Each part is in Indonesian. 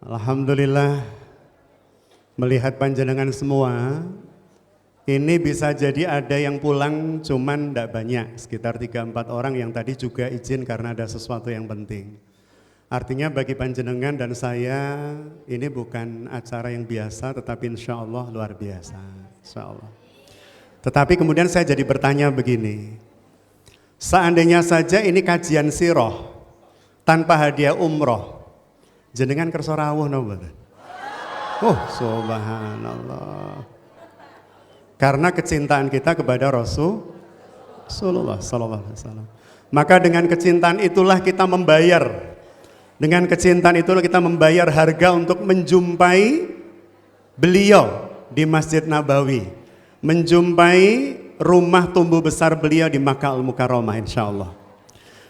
Alhamdulillah melihat panjenengan semua, ini bisa jadi ada yang pulang cuman tidak banyak, sekitar 3-4 orang yang tadi juga izin karena ada sesuatu yang penting. Artinya bagi panjenengan dan saya ini bukan acara yang biasa, tetapi insya Allah luar biasa, insya Allah. Tetapi kemudian saya jadi bertanya begini, seandainya saja ini kajian siroh tanpa hadiah umroh, jenengan kersa rawuh napa mboten? Subhanallah. Karena kecintaan kita kepada Rasulullah sallallahu alaihi wasallam. Maka dengan kecintaan itulah kita membayar. Dengan kecintaan itulah kita membayar harga untuk menjumpai beliau di Masjid Nabawi, menjumpai rumah tumbuh besar beliau di Makkah Al-Mukarramah insyaallah.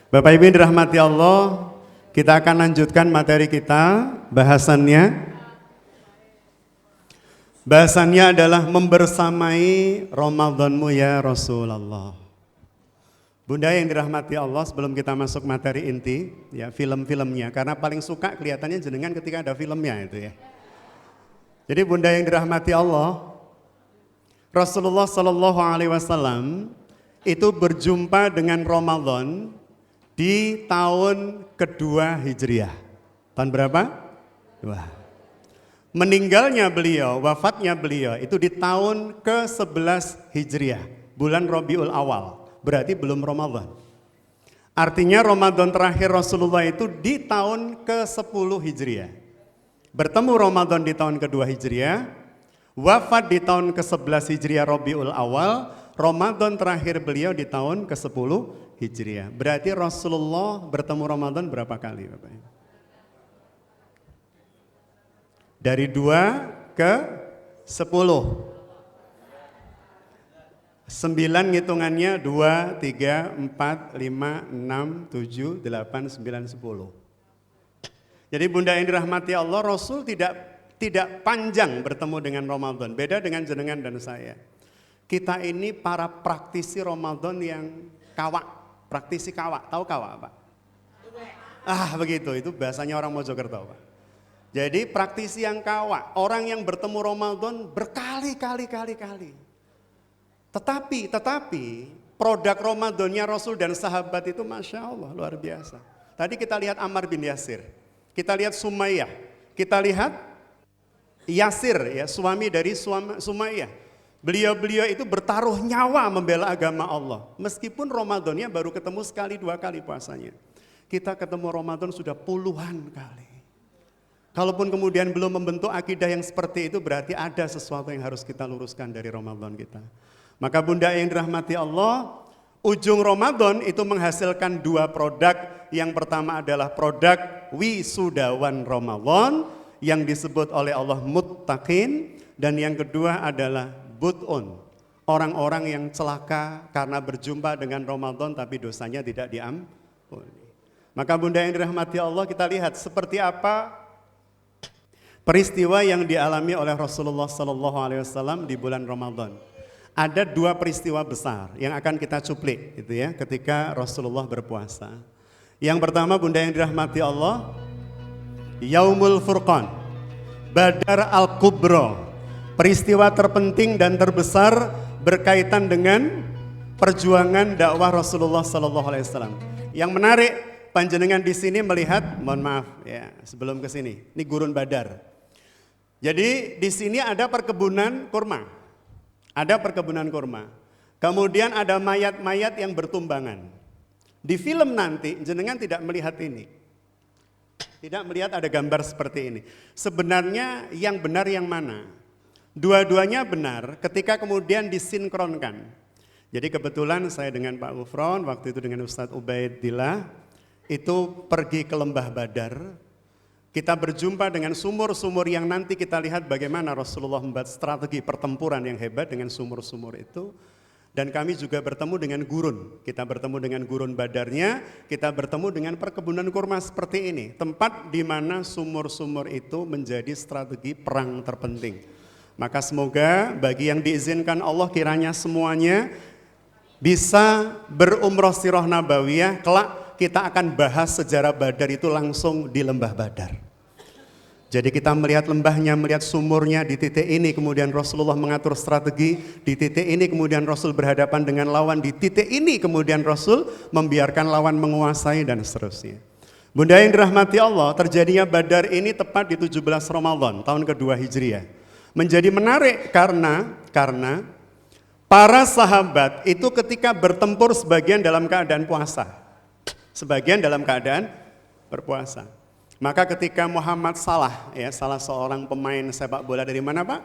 Bapak Ibu yang dirahmati Allah, kita akan lanjutkan materi kita. Bahasannya adalah membersamai Ramadanmu ya Rasulullah. Bunda yang dirahmati Allah, sebelum kita masuk materi inti, ya film-filmnya, karena paling suka kelihatannya jenengan ketika ada filmnya itu ya. Jadi Bunda yang dirahmati Allah, Rasulullah Shallallahu Alaihi Wasallam itu berjumpa dengan Ramadan di tahun kedua Hijriah. Tahun berapa? 2. Meninggalnya beliau, wafatnya beliau itu di tahun ke-11 Hijriah, bulan Rabiul Awal, berarti belum Ramadan. Artinya Ramadan terakhir Rasulullah itu di tahun ke-10 Hijriah. Bertemu Ramadan di tahun kedua Hijriah, wafat di tahun ke-11 Hijriah Rabiul Awal, Ramadan terakhir beliau di tahun ke-10 Hijriah. Berarti Rasulullah bertemu Ramadan berapa kali Bapak Ibu? Dari 2 ke 10. 9 ngitungannya 2, 3, 4, 5, 6, 7, 8, 9, 10. Jadi Bunda yang dirahmati Allah, Rasul tidak panjang bertemu dengan Ramadan. Beda dengan jenengan dan saya. Kita ini para praktisi Ramadan yang kawak. Praktisi kawak. Tahu kawak Pak? Begitu. Itu bahasanya orang Mojokerto Pak. Jadi praktisi yang kawak, orang yang bertemu Ramadan berkali-kali. Tetapi produk Ramadannya Rasul dan sahabat itu Masya Allah luar biasa. Tadi kita lihat Ammar bin Yasir, kita lihat Sumayyah, kita lihat Yasir ya, suami dari Sumayyah. Beliau itu bertaruh nyawa membela agama Allah. Meskipun Ramadannya baru ketemu sekali 2 kali puasanya. Kita ketemu Ramadan sudah puluhan kali. Kalaupun kemudian belum membentuk akidah yang seperti itu, berarti ada sesuatu yang harus kita luruskan dari Ramadan kita. Maka Bunda yang dirahmati Allah, ujung Ramadan itu menghasilkan 2 produk. Yang pertama adalah produk wisudawan Ramadan yang disebut oleh Allah muttaqin, dan yang kedua adalah but'un, orang-orang yang celaka karena berjumpa dengan Ramadan tapi dosanya tidak diampuni. Maka Bunda yang dirahmati Allah, kita lihat seperti apa peristiwa yang dialami oleh Rasulullah Sallallahu Alaihi Wasallam di bulan Ramadan. Ada 2 peristiwa besar yang akan kita cuplik, gitu ya, ketika Rasulullah berpuasa. Yang pertama Bunda yang dirahmati Allah, Yaumul Furqan, Badar Al-Kubra, peristiwa terpenting dan terbesar berkaitan dengan perjuangan dakwah Rasulullah Sallallahu Alaihi Wasallam. Yang menarik, panjenengan di sini melihat, mohon maaf ya, sebelum ke sini, ini gurun Badar. Jadi di sini ada perkebunan kurma. Ada perkebunan kurma. Kemudian ada mayat-mayat yang bertumbangan. Di film nanti jenengan tidak melihat ini. Tidak melihat ada gambar seperti ini. Sebenarnya yang benar yang mana? Dua-duanya benar ketika kemudian disinkronkan. Jadi kebetulan saya dengan Pak Ufron, waktu itu dengan Ustadz Ubaidillah, itu pergi ke Lembah Badar. Kita berjumpa dengan sumur-sumur yang nanti kita lihat bagaimana Rasulullah membuat strategi pertempuran yang hebat dengan sumur-sumur itu. Dan kami juga bertemu dengan gurun. Kita bertemu dengan gurun Badarnya, kita bertemu dengan perkebunan kurma seperti ini. Tempat di mana sumur-sumur itu menjadi strategi perang terpenting. Maka semoga bagi yang diizinkan Allah kiranya semuanya bisa berumroh sirah nabawiyah, kelak kita akan bahas sejarah Badar itu langsung di Lembah Badar. Jadi kita melihat lembahnya, melihat sumurnya di titik ini, kemudian Rasulullah mengatur strategi, di titik ini kemudian Rasul berhadapan dengan lawan, di titik ini kemudian Rasul membiarkan lawan menguasai dan seterusnya. Bunda yang dirahmati Allah, terjadinya Badar ini tepat di 17 Ramadan, tahun kedua Hijriah. Menjadi menarik karena para sahabat itu ketika bertempur sebagian dalam keadaan puasa, sebagian dalam keadaan berpuasa. Maka ketika Muhammad Salah, ya salah seorang pemain sepak bola dari mana Pak?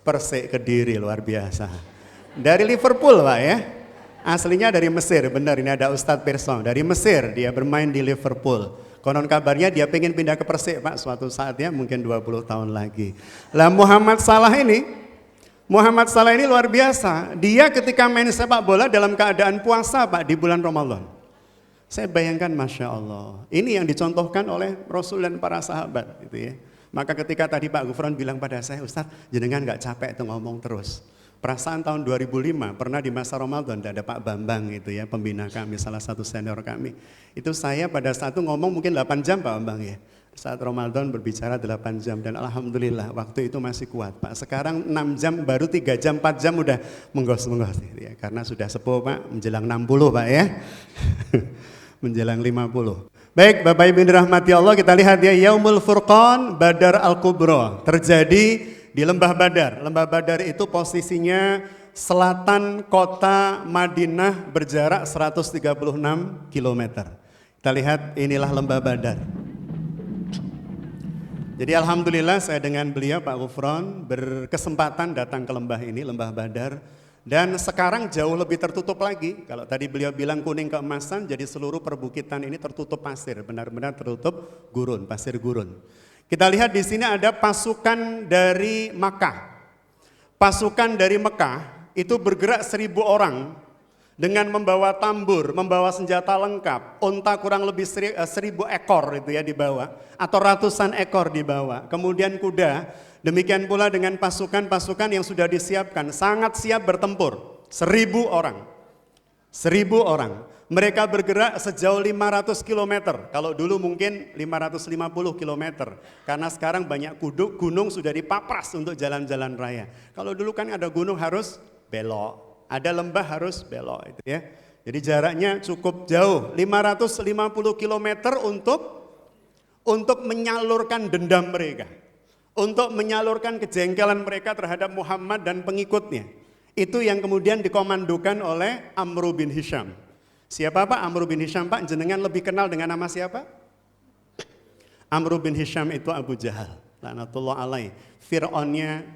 Persik Kediri, luar biasa. Dari Liverpool Pak ya, aslinya dari Mesir, benar ini ada Ustadz Persson, dari Mesir dia bermain di Liverpool. Konon kabarnya dia pengen pindah ke Persik Pak suatu saat ya, mungkin 20 tahun lagi. Lah Muhammad Salah ini luar biasa, dia ketika main sepak bola dalam keadaan puasa Pak di bulan Ramadan. Saya bayangkan Masya Allah, ini yang dicontohkan oleh Rasul dan para sahabat gitu ya. Maka ketika tadi Pak Gufron bilang pada saya, Ustadz jenengan gak capek tuh ngomong terus. Perasaan tahun 2005 pernah di masa Ramadan ada Pak Bambang itu ya, pembina kami, salah satu senior kami. Itu saya pada saat itu ngomong mungkin 8 jam Pak Bambang ya. Saat Ramadan berbicara 8 jam dan Alhamdulillah waktu itu masih kuat Pak. Sekarang 6 jam, baru 3 jam, 4 jam udah menggos-menggos gitu ya. Karena sudah sepuh Pak, menjelang 60 Pak ya. Menjelang 50. Baik Bapak Ibu dirahmati Allah, kita lihat ya, Yaumul Furqan Badar Al-Kubra terjadi di Lembah Badar. Lembah Badar itu posisinya selatan kota Madinah berjarak 136 km. Kita lihat inilah Lembah Badar. Jadi Alhamdulillah saya dengan beliau Pak Gufron berkesempatan datang ke lembah ini, Lembah Badar. Dan sekarang jauh lebih tertutup lagi. Kalau tadi beliau bilang kuning keemasan, jadi seluruh perbukitan ini tertutup pasir, benar-benar tertutup gurun, pasir gurun. Kita lihat di sini ada pasukan dari Makkah. Pasukan dari Mekah itu bergerak 1.000 orang dengan membawa tambur, membawa senjata lengkap, unta kurang lebih 1.000 ekor itu ya dibawa, atau ratusan ekor dibawa. Kemudian kuda. Demikian pula dengan pasukan-pasukan yang sudah disiapkan, sangat siap bertempur, 1.000 orang. 1.000 orang. Mereka bergerak sejauh 500 km, kalau dulu mungkin 550 km. Karena sekarang banyak gunung sudah dipapras untuk jalan-jalan raya. Kalau dulu kan ada gunung harus belok, ada lembah harus belok itu ya. Jadi jaraknya cukup jauh, 550 km untuk menyalurkan dendam mereka. Untuk menyalurkan kejengkelan mereka terhadap Muhammad dan pengikutnya. Itu yang kemudian dikomandokan oleh Amr bin Hisham. Siapa Pak Amr bin Hisham Pak? Jenengan lebih kenal dengan nama siapa? Amr bin Hisham itu Abu Jahal. Laknatullah alaih. Fir'aunnya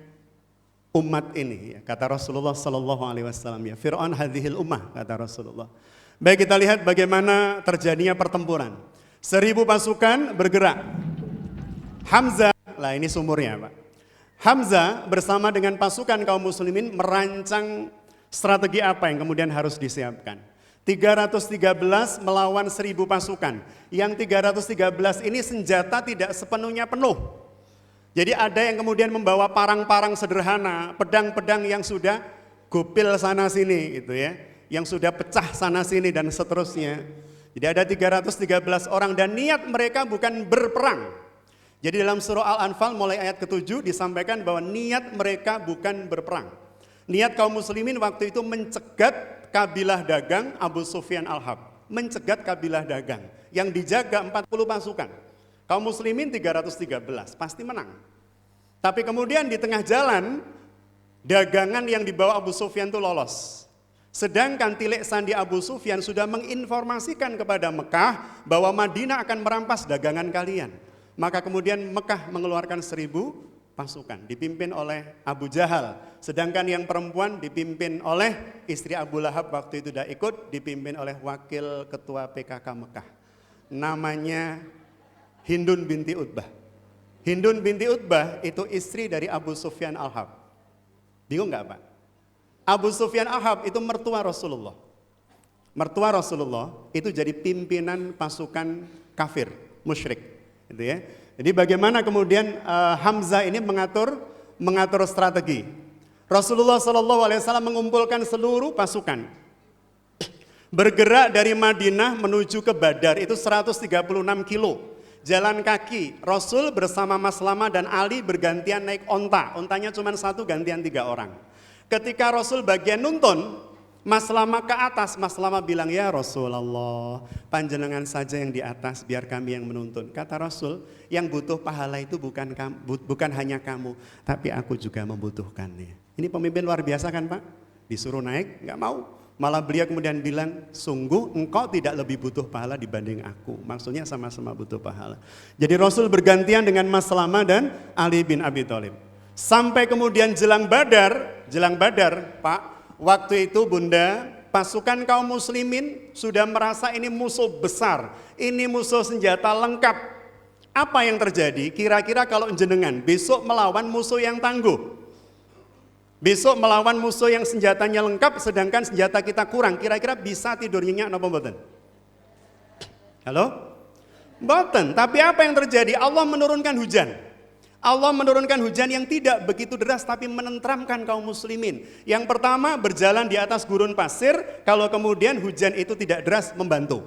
umat ini. Ya. Kata Rasulullah SAW. Ya. Fir'aun hadhil ummah kata Rasulullah. Baik kita lihat bagaimana terjadinya pertempuran. 1.000 pasukan bergerak. Hamzah, lah ini sumurnya Pak. Hamzah bersama dengan pasukan kaum muslimin merancang strategi apa yang kemudian harus disiapkan. 313 melawan 1.000 pasukan. Yang 313 ini senjata tidak sepenuhnya penuh. Jadi ada yang kemudian membawa parang-parang sederhana, pedang-pedang yang sudah gopil sana sini gitu ya. Yang sudah pecah sana sini dan seterusnya. Jadi ada 313 orang dan niat mereka bukan berperang. Jadi dalam surah Al-Anfal mulai ayat ke-7 disampaikan bahwa niat mereka bukan berperang. Niat kaum muslimin waktu itu mencegat kabilah dagang Abu Sufyan Al-Harb. Mencegat kabilah dagang yang dijaga 40 pasukan. Kaum muslimin 313, pasti menang. Tapi kemudian di tengah jalan, dagangan yang dibawa Abu Sufyan itu lolos. Sedangkan Tilik Sandi Abu Sufyan sudah menginformasikan kepada Mekah bahwa Madinah akan merampas dagangan kalian. Maka kemudian Mekah mengeluarkan 1.000 pasukan dipimpin oleh Abu Jahal. Sedangkan yang perempuan dipimpin oleh istri Abu Lahab waktu itu tidak ikut, dipimpin oleh wakil ketua PKK Mekah. Namanya Hindun binti Utbah. Hindun binti Utbah itu istri dari Abu Sufyan Al-Harb. Bingung nggak Pak? Abu Sufyan Al-Harb itu mertua Rasulullah. Mertua Rasulullah itu jadi pimpinan pasukan kafir, musyrik. Gitu ya. Jadi bagaimana kemudian Hamzah ini mengatur strategi. Rasulullah SAW mengumpulkan seluruh pasukan. Bergerak dari Madinah menuju ke Badar itu 136 kilo. jalan kaki. Rasul bersama Maslama dan Ali bergantian naik onta. Ontanya cuma satu, gantian 3 orang. Ketika Rasul bagian nuntun, Maslama ke atas, Maslama bilang, ya Rasulullah, panjenengan saja yang di atas, biar kami yang menuntun. Kata Rasul, yang butuh pahala itu bukan hanya kamu, tapi aku juga membutuhkannya. Ini pemimpin luar biasa kan Pak? Disuruh naik, nggak mau. Malah beliau kemudian bilang, sungguh engkau tidak lebih butuh pahala dibanding aku. Maksudnya sama-sama butuh pahala. Jadi Rasul bergantian dengan Maslama dan Ali bin Abi Thalib. Sampai kemudian jelang Badar Pak, waktu itu Bunda, pasukan kaum muslimin sudah merasa ini musuh besar, ini musuh senjata lengkap. Apa yang terjadi? Kira-kira kalau jenengan besok melawan musuh yang tangguh, besok melawan musuh yang senjatanya lengkap, sedangkan senjata kita kurang, kira-kira bisa tidur nyenyak apa mboten? Halo? Mboten, tapi apa yang terjadi? Allah menurunkan hujan. Allah menurunkan hujan yang tidak begitu deras tapi menenteramkan kaum muslimin. Yang pertama, berjalan di atas gurun pasir, kalau kemudian hujan itu tidak deras membantu.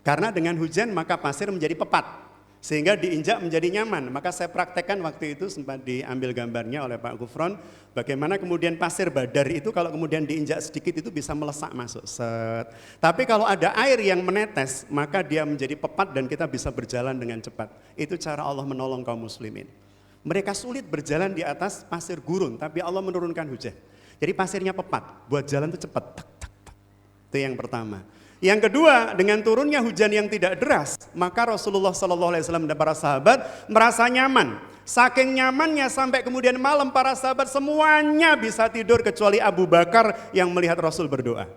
Karena dengan hujan maka pasir menjadi pepat, sehingga diinjak menjadi nyaman. Maka saya praktekkan waktu itu, sempat diambil gambarnya oleh Pak Gufron, bagaimana kemudian pasir Badar itu kalau kemudian diinjak sedikit itu bisa melesak masuk. Set. Tapi kalau ada air yang menetes, maka dia menjadi pepat dan kita bisa berjalan dengan cepat. Itu cara Allah menolong kaum muslimin. Mereka sulit berjalan di atas pasir gurun, tapi Allah menurunkan hujan. Jadi pasirnya pepat, buat jalan itu cepat. Tak, tak, tak. Itu yang pertama. Yang kedua, dengan turunnya hujan yang tidak deras, maka Rasulullah SAW dan para sahabat merasa nyaman. Saking nyamannya sampai kemudian malam para sahabat semuanya bisa tidur kecuali Abu Bakar yang melihat Rasul berdoa.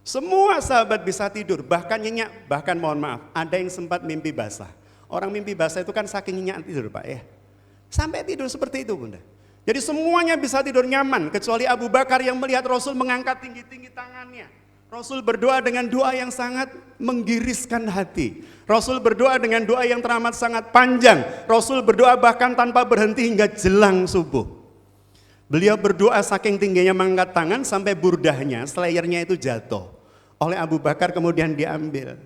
Semua sahabat bisa tidur, bahkan nyenyak, bahkan mohon maaf, ada yang sempat mimpi basah. Orang mimpi basah itu kan saking nyenyak tidur Pak ya. Sampai tidur seperti itu Bunda. Jadi semuanya bisa tidur nyaman kecuali Abu Bakar yang melihat Rasul mengangkat tinggi-tinggi tangannya. Rasul berdoa dengan doa yang sangat menggiriskan hati. Rasul berdoa dengan doa yang teramat sangat panjang. Rasul berdoa bahkan tanpa berhenti hingga jelang subuh. Beliau berdoa saking tingginya mengangkat tangan sampai burdahnya, selayarnya itu jatuh. Oleh Abu Bakar kemudian diambil.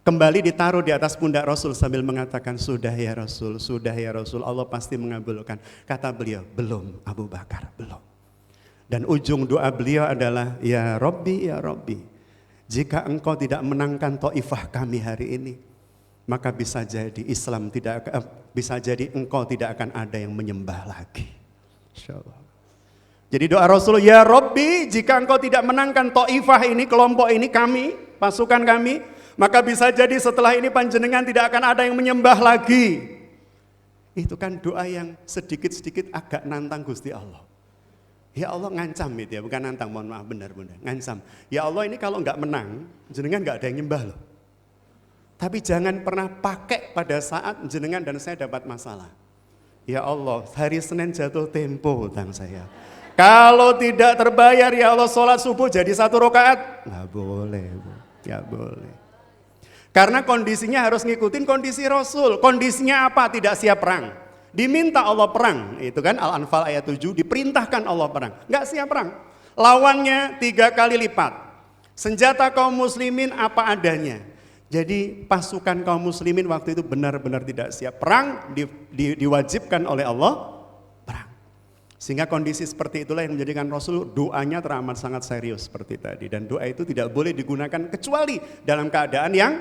Kembali ditaruh di atas pundak Rasul sambil mengatakan, sudah ya Rasul, Allah pasti mengabulkan. Kata beliau, belum Abu Bakar, belum. Dan ujung doa beliau adalah, ya Rabbi, jika engkau tidak menangkan Taifah kami hari ini, maka bisa jadi engkau tidak akan ada yang menyembah lagi. Insyaallah. Jadi doa Rasul, ya Rabbi, jika engkau tidak menangkan Taifah ini, kelompok ini, kami, pasukan kami, maka bisa jadi setelah ini panjenengan tidak akan ada yang menyembah lagi. Itu kan doa yang sedikit-sedikit agak nantang Gusti Allah. Ya Allah ngancam itu ya, bukan nantang, mohon maaf benar Bunda, ngancam. Ya Allah ini kalau enggak menang, jenengan enggak ada yang nyembah loh. Tapi jangan pernah pakai pada saat jenengan dan saya dapat masalah. Ya Allah, hari Senin jatuh tempo hutang saya. Kalau tidak terbayar ya Allah, sholat subuh jadi 1 rakaat. Enggak boleh, enggak boleh. Karena kondisinya harus ngikutin kondisi Rasul. Kondisinya apa? Tidak siap perang. Diminta Allah perang. Itu kan Al-Anfal ayat 7, diperintahkan Allah perang. Enggak siap perang. Lawannya 3 kali lipat. Senjata kaum muslimin apa adanya. Jadi pasukan kaum muslimin waktu itu benar-benar tidak siap perang, diwajibkan oleh Allah perang. Sehingga kondisi seperti itulah yang menjadikan Rasul doanya teramat sangat serius seperti tadi. Dan doa itu tidak boleh digunakan kecuali dalam keadaan yang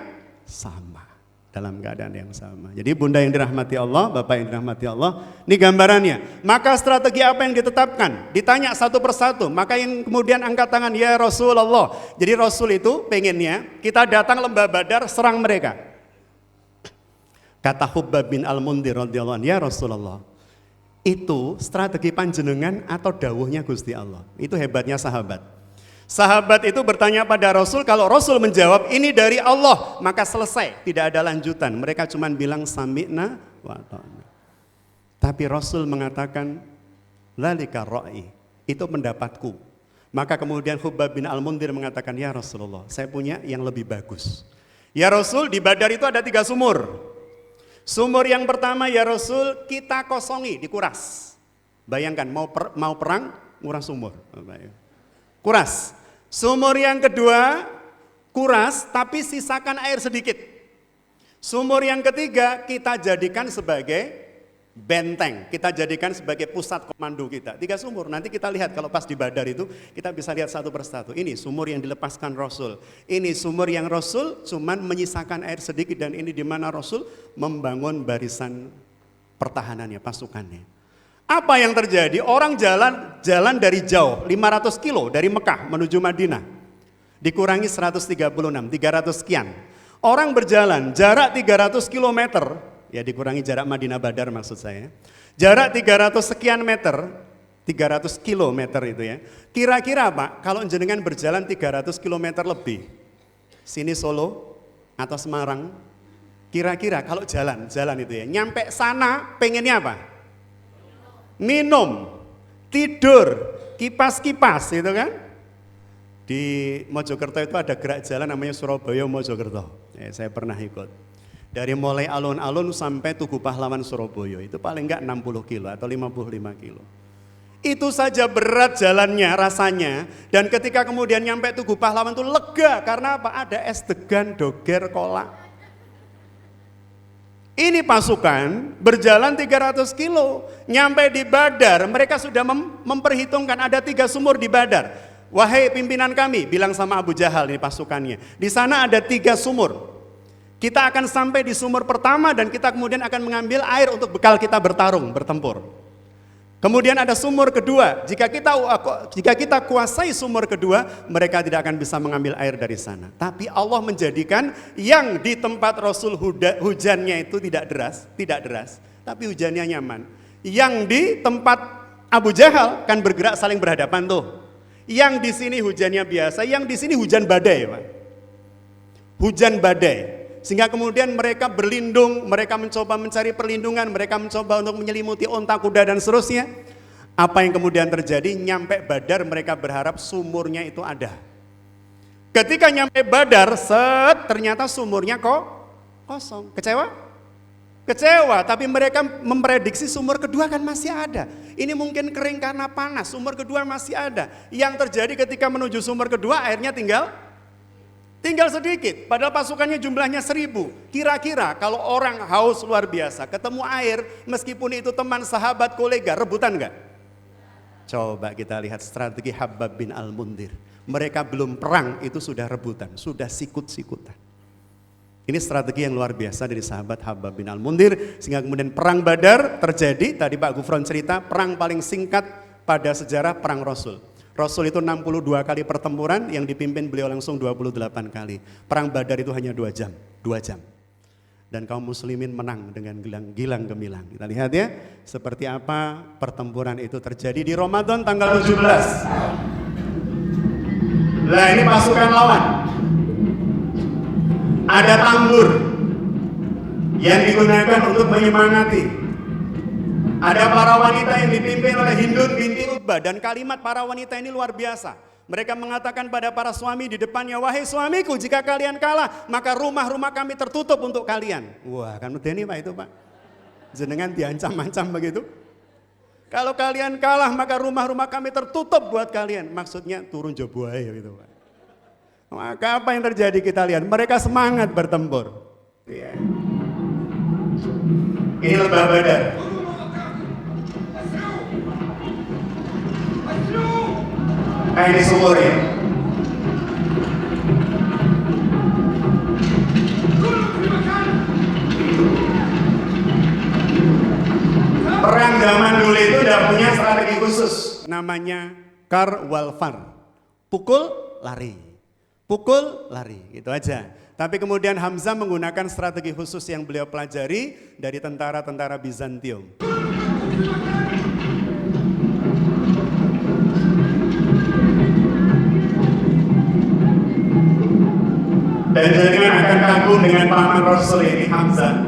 sama, dalam keadaan yang sama. Jadi Bunda yang dirahmati Allah, Bapak yang dirahmati Allah, ini gambarannya. Maka strategi apa yang ditetapkan? Ditanya satu persatu, maka yang kemudian angkat tangan, ya Rasulullah. Jadi Rasul itu pengennya kita datang lembah Badar serang mereka. Kata Hubbab bin Al-Mundhir radhiyallahu anhu, ya Rasulullah, itu strategi panjenengan atau dawuhnya Gusti Allah? Itu hebatnya sahabat. Sahabat itu bertanya pada Rasul, kalau Rasul menjawab ini dari Allah, maka selesai, tidak ada lanjutan. Mereka cuma bilang sami'na wa ta'na. Tapi Rasul mengatakan lalika ra'i, itu pendapatku. Maka kemudian Hubbab bin Al-Mundhir mengatakan, ya Rasulullah, saya punya yang lebih bagus. Ya Rasul, di Badar itu ada 3 sumur. Sumur yang pertama, ya Rasul, kita kosongi, dikuras. Bayangkan mau perang, nguras sumur. Kuras. Sumur yang kedua, kuras tapi sisakan air sedikit. Sumur yang ketiga kita jadikan sebagai benteng, kita jadikan sebagai pusat komando kita. 3 sumur, nanti kita lihat kalau pas di Badar itu, kita bisa lihat satu persatu. Ini sumur yang dilepaskan Rasul, ini sumur yang Rasul cuman menyisakan air sedikit, dan ini di mana Rasul membangun barisan pertahanannya, pasukannya. Apa yang terjadi? Orang jalan dari jauh, 500 kilo dari Mekah menuju Madinah, dikurangi 136, 300 sekian. Orang berjalan jarak 300 kilometer, ya dikurangi jarak Madinah Badar maksud saya. Jarak 300 sekian meter, 300 kilometer itu ya. Kira-kira Pak, kalau jenengan berjalan 300 kilometer lebih, sini Solo atau Semarang, kira-kira kalau jalan itu ya, nyampe sana pengennya apa? Minum, tidur, kipas-kipas gitu kan. Di Mojokerto itu ada gerak jalan namanya Surabaya Mojokerto. Saya pernah ikut. Dari mulai alun-alun sampai Tugu Pahlawan Surabaya itu paling enggak 60 kilo atau 55 kilo. Itu saja berat jalannya rasanya, dan ketika kemudian nyampe Tugu Pahlawan itu lega karena apa? Ada es degan, doger, kolak. Ini pasukan berjalan 300 kilo, nyampe di Badar, mereka sudah memperhitungkan ada 3 sumur di Badar. Wahai pimpinan kami, bilang sama Abu Jahal ini pasukannya, di sana ada 3 sumur. Kita akan sampai di sumur pertama dan kita kemudian akan mengambil air untuk bekal kita bertarung, bertempur. Kemudian ada sumur kedua, jika kita kuasai sumur kedua, mereka tidak akan bisa mengambil air dari sana. Tapi Allah menjadikan yang di tempat Rasul hujannya itu tidak deras, tapi hujannya nyaman. Yang di tempat Abu Jahal kan bergerak saling berhadapan tuh. Yang di sini hujannya biasa, yang di sini hujan badai, Pak. Hujan badai. Sehingga kemudian mereka berlindung, mereka mencoba mencari perlindungan, mereka mencoba untuk menyelimuti onta kuda dan seterusnya. Apa yang kemudian terjadi? Nyampe Badar mereka berharap sumurnya itu ada. Ketika nyampe Badar, ternyata sumurnya kok kosong. Kecewa? Kecewa, tapi mereka memprediksi sumur kedua kan masih ada. Ini mungkin kering karena panas, sumur kedua masih ada. Yang terjadi ketika menuju sumur kedua, airnya tinggal sedikit, padahal pasukannya jumlahnya 1000. Kira-kira kalau orang haus luar biasa, ketemu air, meskipun itu teman, sahabat, kolega, rebutan enggak? Coba kita lihat strategi Habbab bin Al-Mundhir. Mereka belum perang, itu sudah rebutan, sudah sikut-sikutan. Ini strategi yang luar biasa dari sahabat Habbab bin Al-Mundhir, sehingga kemudian perang Badar terjadi. Tadi Pak Gufron cerita, perang paling singkat pada sejarah perang Rasul. Rasul itu 62 kali pertempuran, yang dipimpin beliau langsung 28 kali. Perang Badar itu hanya 2 jam. Dan kaum muslimin menang dengan gilang gemilang. Kita lihat ya, seperti apa pertempuran itu terjadi di Ramadan tanggal 17. Nah ini pasukan lawan. Ada tambur yang digunakan untuk menyemangati. Ada para wanita yang dipimpin oleh Hindun binti Utbah, dan kalimat para wanita ini luar biasa. Mereka mengatakan pada para suami di depannya, wahai suamiku, jika kalian kalah, maka rumah-rumah kami tertutup untuk kalian. Wah, kan medeni Pak itu Pak. Jenengan diancam-ancam begitu. Kalau kalian kalah, maka rumah-rumah kami tertutup buat kalian. Maksudnya turun jobuai gitu Pak. Maka apa yang terjadi kita lihat, mereka semangat bertempur. Ya. Ini Lembah Badar. Nah ini sumurnya. Perang zaman dulu itu udah punya strategi khusus, namanya kar wal far. Pukul, lari. Pukul, lari, gitu aja. Tapi kemudian Hamzah menggunakan strategi khusus yang beliau pelajari dari tentara-tentara Bizantium. Dan jangan akan kagum dengan paman Rasul ini, Hamzah.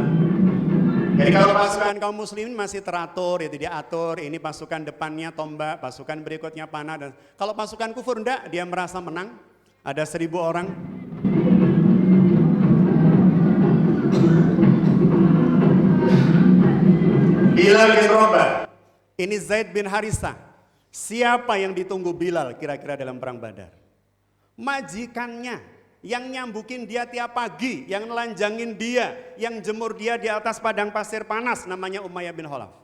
Jadi kalau pasukan kaum muslimin masih teratur, ya diatur, ini pasukan depannya tombak, pasukan berikutnya panah. Dan kalau pasukan kufur enggak, dia merasa menang, ada 1000 orang. Bilal bin Rabah, ini Zaid bin Harisah. Siapa yang ditunggu Bilal kira-kira dalam perang Badar? Majikannya. yang nyambukin dia tiap pagi, yang nelanjangin dia, yang jemur dia di atas padang pasir panas, namanya Umayyah bin Khalaf.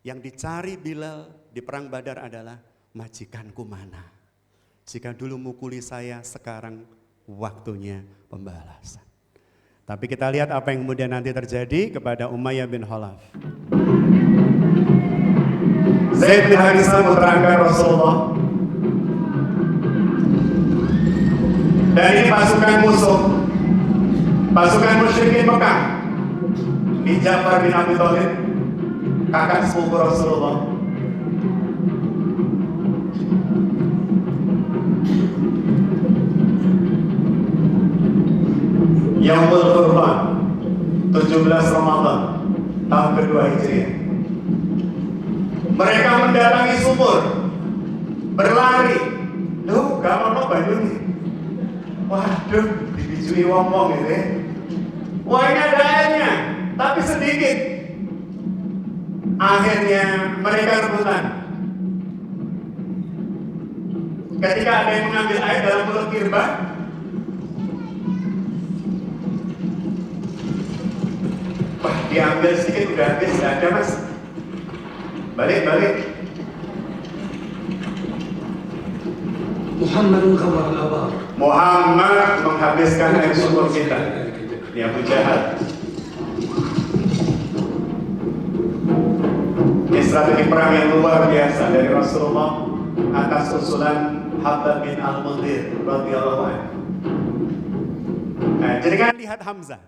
Yang dicari Bilal di perang Badar adalah majikanku mana. Jika dulu mukuli saya, sekarang waktunya pembalasan. Tapi kita lihat apa yang kemudian nanti terjadi kepada Umayyah bin Khalaf. Zaid bin Harisah putra angkat Rasulullah. Dan ini pasukan musuh, pasukan musyrikin Mekah. Ini Ja'far bin Abi Thalib, kakak sepupu Rasulullah. Yaumul Qurban, 17 Ramadan tahun kedua Hijriah. Mereka mendatangi sumur, berlari. Loh, gak mau banyu nih. Waduh, dibijui wong-wong gitu ya. Wah, ini ada airnya, tapi sedikit. Akhirnya mereka rebutan. Ketika ada yang mengambil air dalam mulut kirba, wah, diambil sedikit udah habis, gak ada mas. Balik. Muhammad menghabiskan air sumur kita. Ini Abu Jahal. Ini strategi perang yang luar biasa dari Rasulullah atas usulan Habab bin Al-Mundhir radhiyallahu anhu. Nah, jadi kan lihat Hamzah.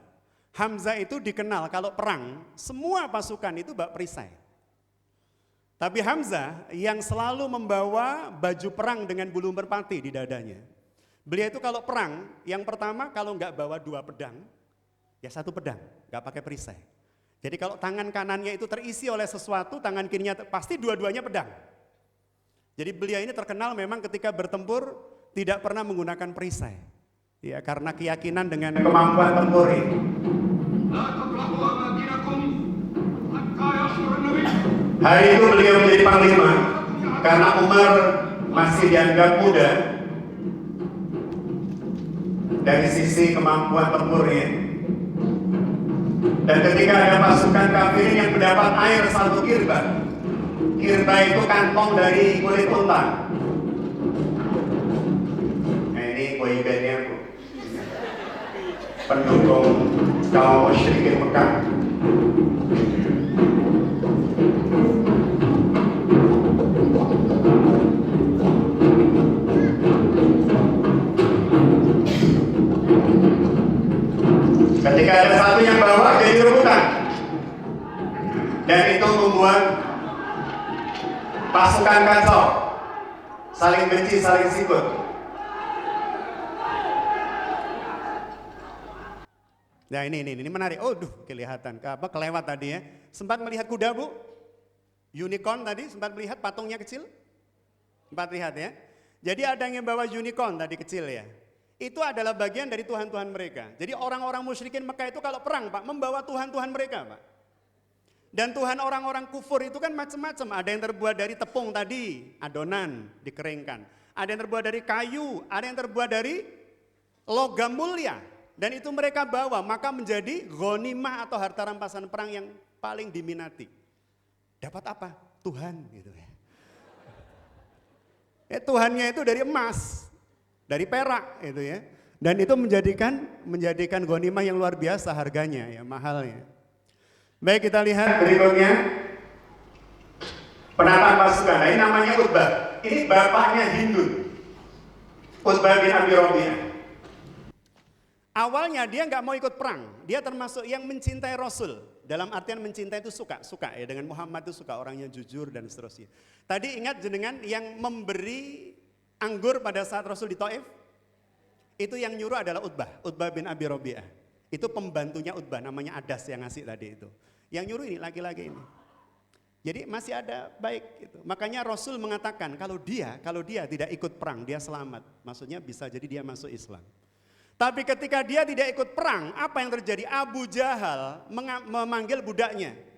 Hamzah itu dikenal kalau perang semua pasukan itu bak perisai. Tapi Hamzah yang selalu membawa baju perang dengan bulu merpati di dadanya. Beliau itu kalau perang, yang pertama kalau nggak bawa 2 pedang, ya 1 pedang, nggak pakai perisai. Jadi kalau tangan kanannya itu terisi oleh sesuatu, tangan kirinya pasti dua-duanya pedang. Jadi beliau ini terkenal memang ketika bertempur tidak pernah menggunakan perisai. Ya, karena keyakinan dengan kemampuan tempur ini. Hari itu beliau menjadi panglima karena Umar masih dianggap muda dari sisi kemampuan tempurnya. Dan ketika ada pasukan kafirin yang mendapat air 1 kirba, kirba itu kantong dari kulit unta. Nah, ini boybandnya pendukung kaum musyrikin Mekah. Ketika ada satu yang bawa jadi rebutan, dan itu membuat pasukan kacau, saling benci, saling sikut. Nah ini menarik. Oh, kelihatan kelewat tadi ya. Sempat melihat kuda bu, unicorn tadi sempat melihat patungnya kecil, sempat lihat ya. Jadi ada yang bawa unicorn tadi kecil ya. Itu adalah bagian dari Tuhan-Tuhan mereka. Jadi orang-orang musyrikin Mekah itu kalau perang Pak, membawa Tuhan-Tuhan mereka Pak. Dan Tuhan orang-orang kufur itu kan macam-macam. Ada yang terbuat dari tepung tadi, adonan, dikeringkan. Ada yang terbuat dari kayu, ada yang terbuat dari logam mulia. Dan itu mereka bawa, maka menjadi ghanimah atau harta rampasan perang yang paling diminati. Dapat apa? Tuhan gitu ya. Tuhannya itu dari emas. Dari perak itu ya, dan itu menjadikan ghanimah yang luar biasa harganya ya, mahalnya. Baik, kita lihat berikutnya penataan pasukan. Nah, ini namanya Utbah. Ini bapaknya Hindun, Utbah bin Abi Rabi'ah. Awalnya dia nggak mau ikut perang, dia termasuk yang mencintai Rasul. Dalam artian mencintai itu suka ya, dengan Muhammad itu suka, orangnya jujur dan seterusnya. Tadi ingat jenengan yang memberi anggur pada saat Rasul di Taif, itu yang nyuruh adalah Utbah bin Abi Rabi'ah. Itu pembantunya Utbah, namanya Adas yang ngasih tadi itu. Yang nyuruh ini laki-laki ini. Jadi masih ada baik gitu. Makanya Rasul mengatakan kalau dia tidak ikut perang, dia selamat. Maksudnya bisa jadi dia masuk Islam. Tapi ketika dia tidak ikut perang, apa yang terjadi? Abu Jahal memanggil budaknya.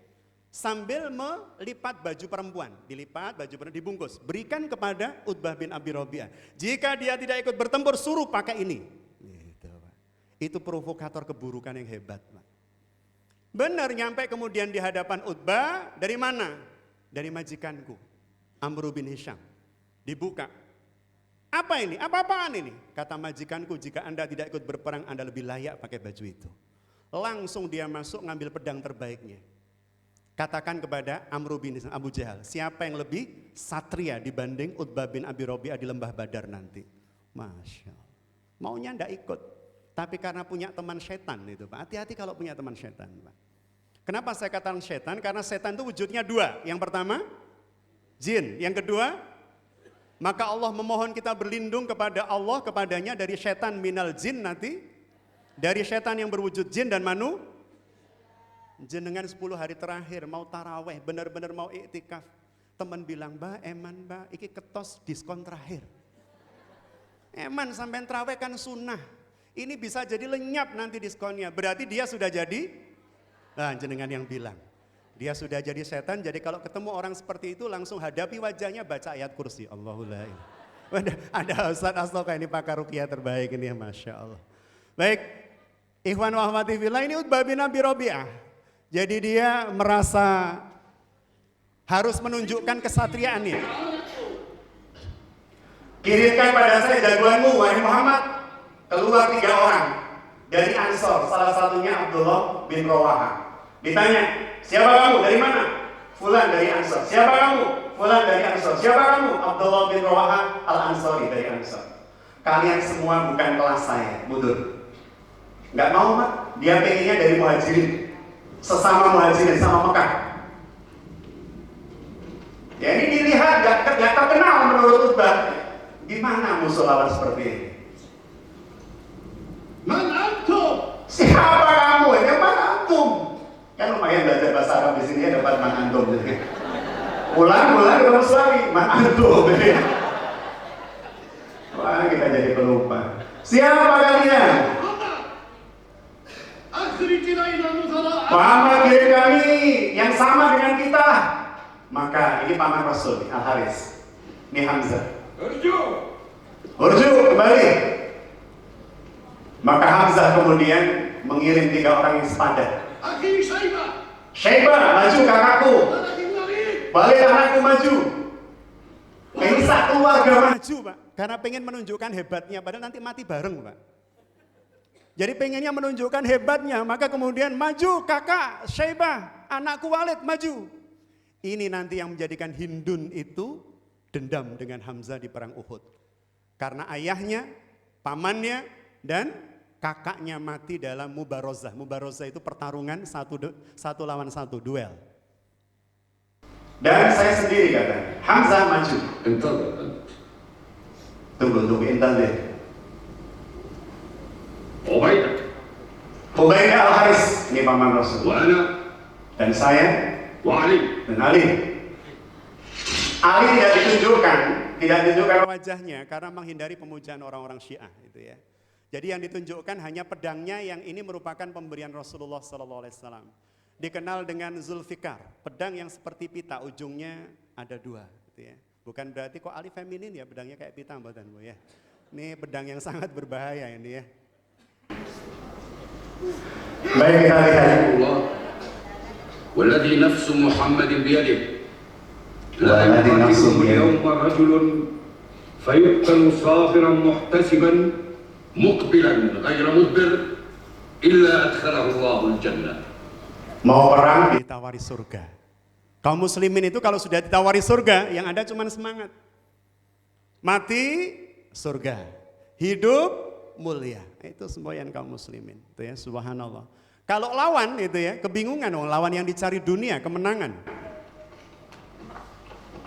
Sambil melipat baju perempuan, dilipat baju perempuan, dibungkus, berikan kepada Utbah bin Abi Rabi'ah. Jika dia tidak ikut bertempur, suruh pakai ini. Itu provokator keburukan yang hebat, Pak. Benar, nyampe kemudian di hadapan Utbah, dari mana? Dari majikanku, Amr bin Hisham. Dibuka. Apa ini? Apa-apaan ini? Kata majikanku, jika Anda tidak ikut berperang, Anda lebih layak pakai baju itu. Langsung dia masuk ngambil pedang terbaiknya. Katakan kepada Amr bin Hisham, Abu Jahal, siapa yang lebih satria dibanding Utbah bin Abi Rabi'ah di lembah Badar nanti? Masya Allah. Maunya ndak ikut. Tapi karena punya teman setan itu, Pak. Hati-hati kalau punya teman setan, Pak. Kenapa saya katakan setan? Karena setan itu wujudnya dua. Yang pertama, jin. Yang kedua, maka Allah memohon kita berlindung kepada Allah, kepadanya dari setan minal jin nanti. Dari setan yang berwujud jin dan jenengan 10 hari terakhir mau taraweh, benar-benar mau iktikaf. Teman bilang, Mbak, eman Mbak, iki ketos diskon terakhir. Eman sampai taraweh kan sunnah. Ini bisa jadi lenyap nanti diskonnya. Berarti dia sudah jadi, nah jenengan yang bilang. Dia sudah jadi setan, jadi kalau ketemu orang seperti itu langsung hadapi wajahnya, baca ayat kursi. Allahul la ilaha. Ada Ustaz Astoka ini pakar ruqyah terbaik ini ya, Masya Allah. Baik, ikhwan wa akhwati fillah, ini Utbah bin Abi Rabi'ah. Jadi dia merasa harus menunjukkan kesatriaannya. Kirimkan pada saya jagoanmu, wahai Muhammad. Keluar 3 orang dari Ansor, salah satunya Abdullah bin Rawaha. Ditanya, siapa kamu? Dari mana? Fulan dari Ansor. Siapa kamu? Fulan dari Ansor. Siapa kamu? Abdullah bin Rawaha al-Ansori dari Ansor. Kalian semua bukan kelas saya, mundur. Nggak mau, Pak. Dia pengennya dari Muhajirin. Sesama Muhajirin, sama Mekah. Ya ini dilihat, nggak terkenal menurut Utbah. Gimana musuh lawan seperti ini? Man antum? Siapa kamu? Ini man antum? Kan lumayan belajar bahasa Arab di sini ya, dapat man antum. Pulang ketemu lagi, man antum. Wah, kita jadi pelupa. Siapa kalian? Muhammad kirim kami yang sama dengan kita. Maka ini paman Rasul, Al-Haris. Ini Hamzah. Urju kembali. Maka Hamzah kemudian mengirim 3 orang yang sepadan. Syaibah, maju kakakku. Balik anakku maju. Ini satu keluarga maju, Pak. Karena pengen menunjukkan hebatnya, padahal nanti mati bareng, Pak. Jadi pengennya menunjukkan hebatnya, maka kemudian maju kakak Syaibah, anakku Walid maju. Ini nanti yang menjadikan Hindun itu dendam dengan Hamzah di perang Uhud. Karena ayahnya, pamannya, dan kakaknya mati dalam mubarozah. Mubarozah itu pertarungan satu lawan satu, duel. Dan saya sendiri katanya, Hamzah maju. Tunggu, intan deh. Ubaidah Al-Haris, ini paman Rasul. Dan saya, dan Ali. Ali tidak ditunjukkan wajahnya karena menghindari pemujaan orang-orang Syiah itu ya. Jadi yang ditunjukkan hanya pedangnya yang ini merupakan pemberian Rasulullah SAW. Dikenal dengan Zulfikar, pedang yang seperti pita, ujungnya ada 2 gitu ya. Bukan berarti kok Ali feminin ya, pedangnya kayak pita mboten Bu ya. Ini pedang yang sangat berbahaya ini ya. Baik, kita lihat. Walladzi nafsu Muhammadin biyadihi la yaqdiru yawma rajulun fayuqtalu sabiran muhtasiban muqbilan ghayra mudbir illa adkhalahu Allahul jannah. Mau perang ditawari surga. Kaum muslimin itu kalau sudah ditawari surga, yang ada cuma semangat. Mati surga, hidup mulia. Itu semboyan kaum muslimin. Itu ya, subhanallah. Kalau lawan itu ya, kebingungan dong, lawan yang dicari dunia, kemenangan.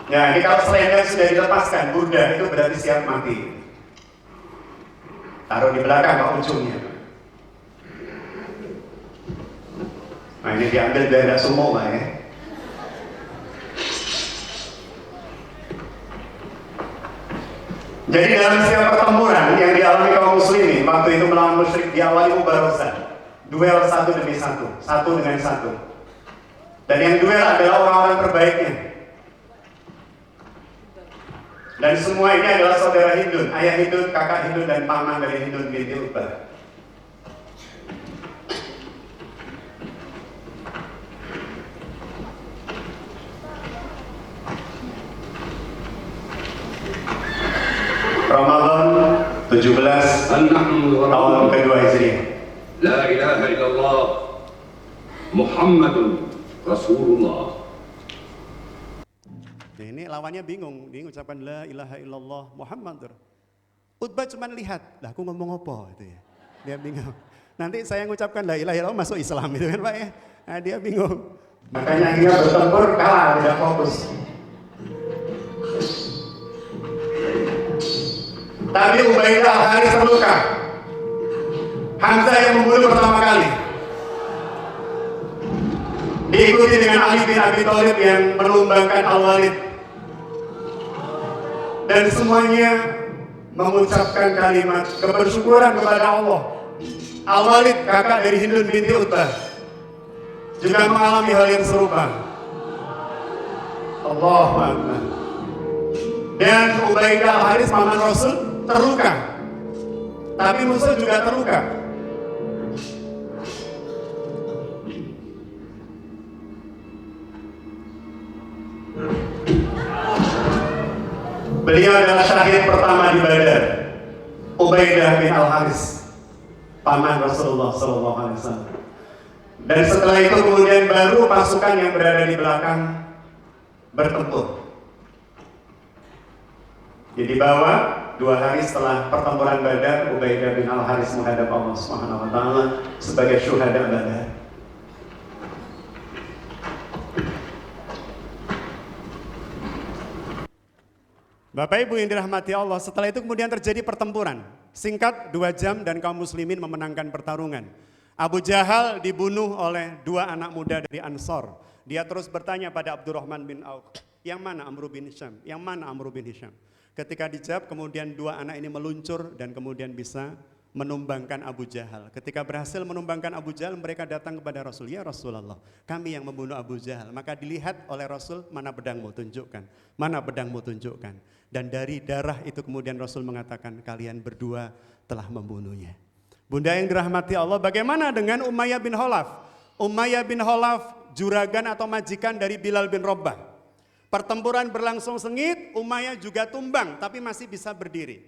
Ya, ini kalau selendang sudah dilepaskan, Buddha itu berarti siap mati. Taruh di belakang ke ujungnya. Nah ini diambil biar tidak semua ya. Jadi dalam setiap pertempuran yang dialami kaum muslimin waktu itu melawan musyrik diawali mubarozah. Duel satu demi satu, satu dengan satu. Dan yang duel adalah orang-orang terbaiknya. Dan semua ini adalah saudara Hindun, ayah Hindun, kakak Hindun, dan paman dari Hindun binti Utbah. 17 أن نحن tahun kedua Hijriah. لا إله إلا الله محمد رسول الله. Nah, ini lawannya bingung, dia mengucapkan la ilaha illallah Muhammadur. Utbah cuma lihat, lah aku ngomong apa itu ya. Dia bingung. Nanti saya mengucapkan la ilaha illallah masuk Islam itu kan Pak ya. Nah, dia bingung. Makanya dia bertempur kalah, tidak fokus. Tapi Ubaidah Al-Haris terluka. Hamzah yang membunuh pertama kali. Diikuti dengan Ali bin Abi Thalib yang menumbangkan Al-Walid. Dan semuanya mengucapkan kalimat kebersyukuran kepada Allah. Al-Walid, kakak dari Hindun binti Utbah, juga mengalami hal yang serupa. Allahu Akbar. Dan Ubaidah Al-Haris paman Rasul terluka. Tapi musuh juga terluka. Beliau adalah syahid pertama di Badar. Ubaidah bin Al-Haris, paman Rasulullah SAW. Dan setelah itu kemudian baru pasukan yang berada di belakang bertempur. Jadi bawah 2 hari setelah pertempuran Badar, Ubaidah bin Al-Haris menghadap Allah Subhanahu wa taala sebagai syuhada Badar. Bapak Ibu yang dirahmati Allah, setelah itu kemudian terjadi pertempuran. Singkat 2 jam dan kaum muslimin memenangkan pertarungan. Abu Jahal dibunuh oleh 2 anak muda dari Ansor. Dia terus bertanya pada Abdurrahman bin Auf, yang mana Amr bin Hisham? Yang mana Amr bin Hisham? Ketika dijawab, kemudian 2 anak ini meluncur dan kemudian bisa menumbangkan Abu Jahal. Ketika berhasil menumbangkan Abu Jahal, mereka datang kepada Rasul, ya Rasulullah, kami yang membunuh Abu Jahal. Maka dilihat oleh Rasul, mana pedangmu, tunjukkan. Mana pedangmu, tunjukkan. Dan dari darah itu kemudian Rasul mengatakan, kalian berdua telah membunuhnya. Bunda yang dirahmati Allah, bagaimana dengan Umayyah bin Khalaf? Umayyah bin Khalaf juragan atau majikan dari Bilal bin Rabah. Pertempuran berlangsung sengit, Umayyah juga tumbang tapi masih bisa berdiri.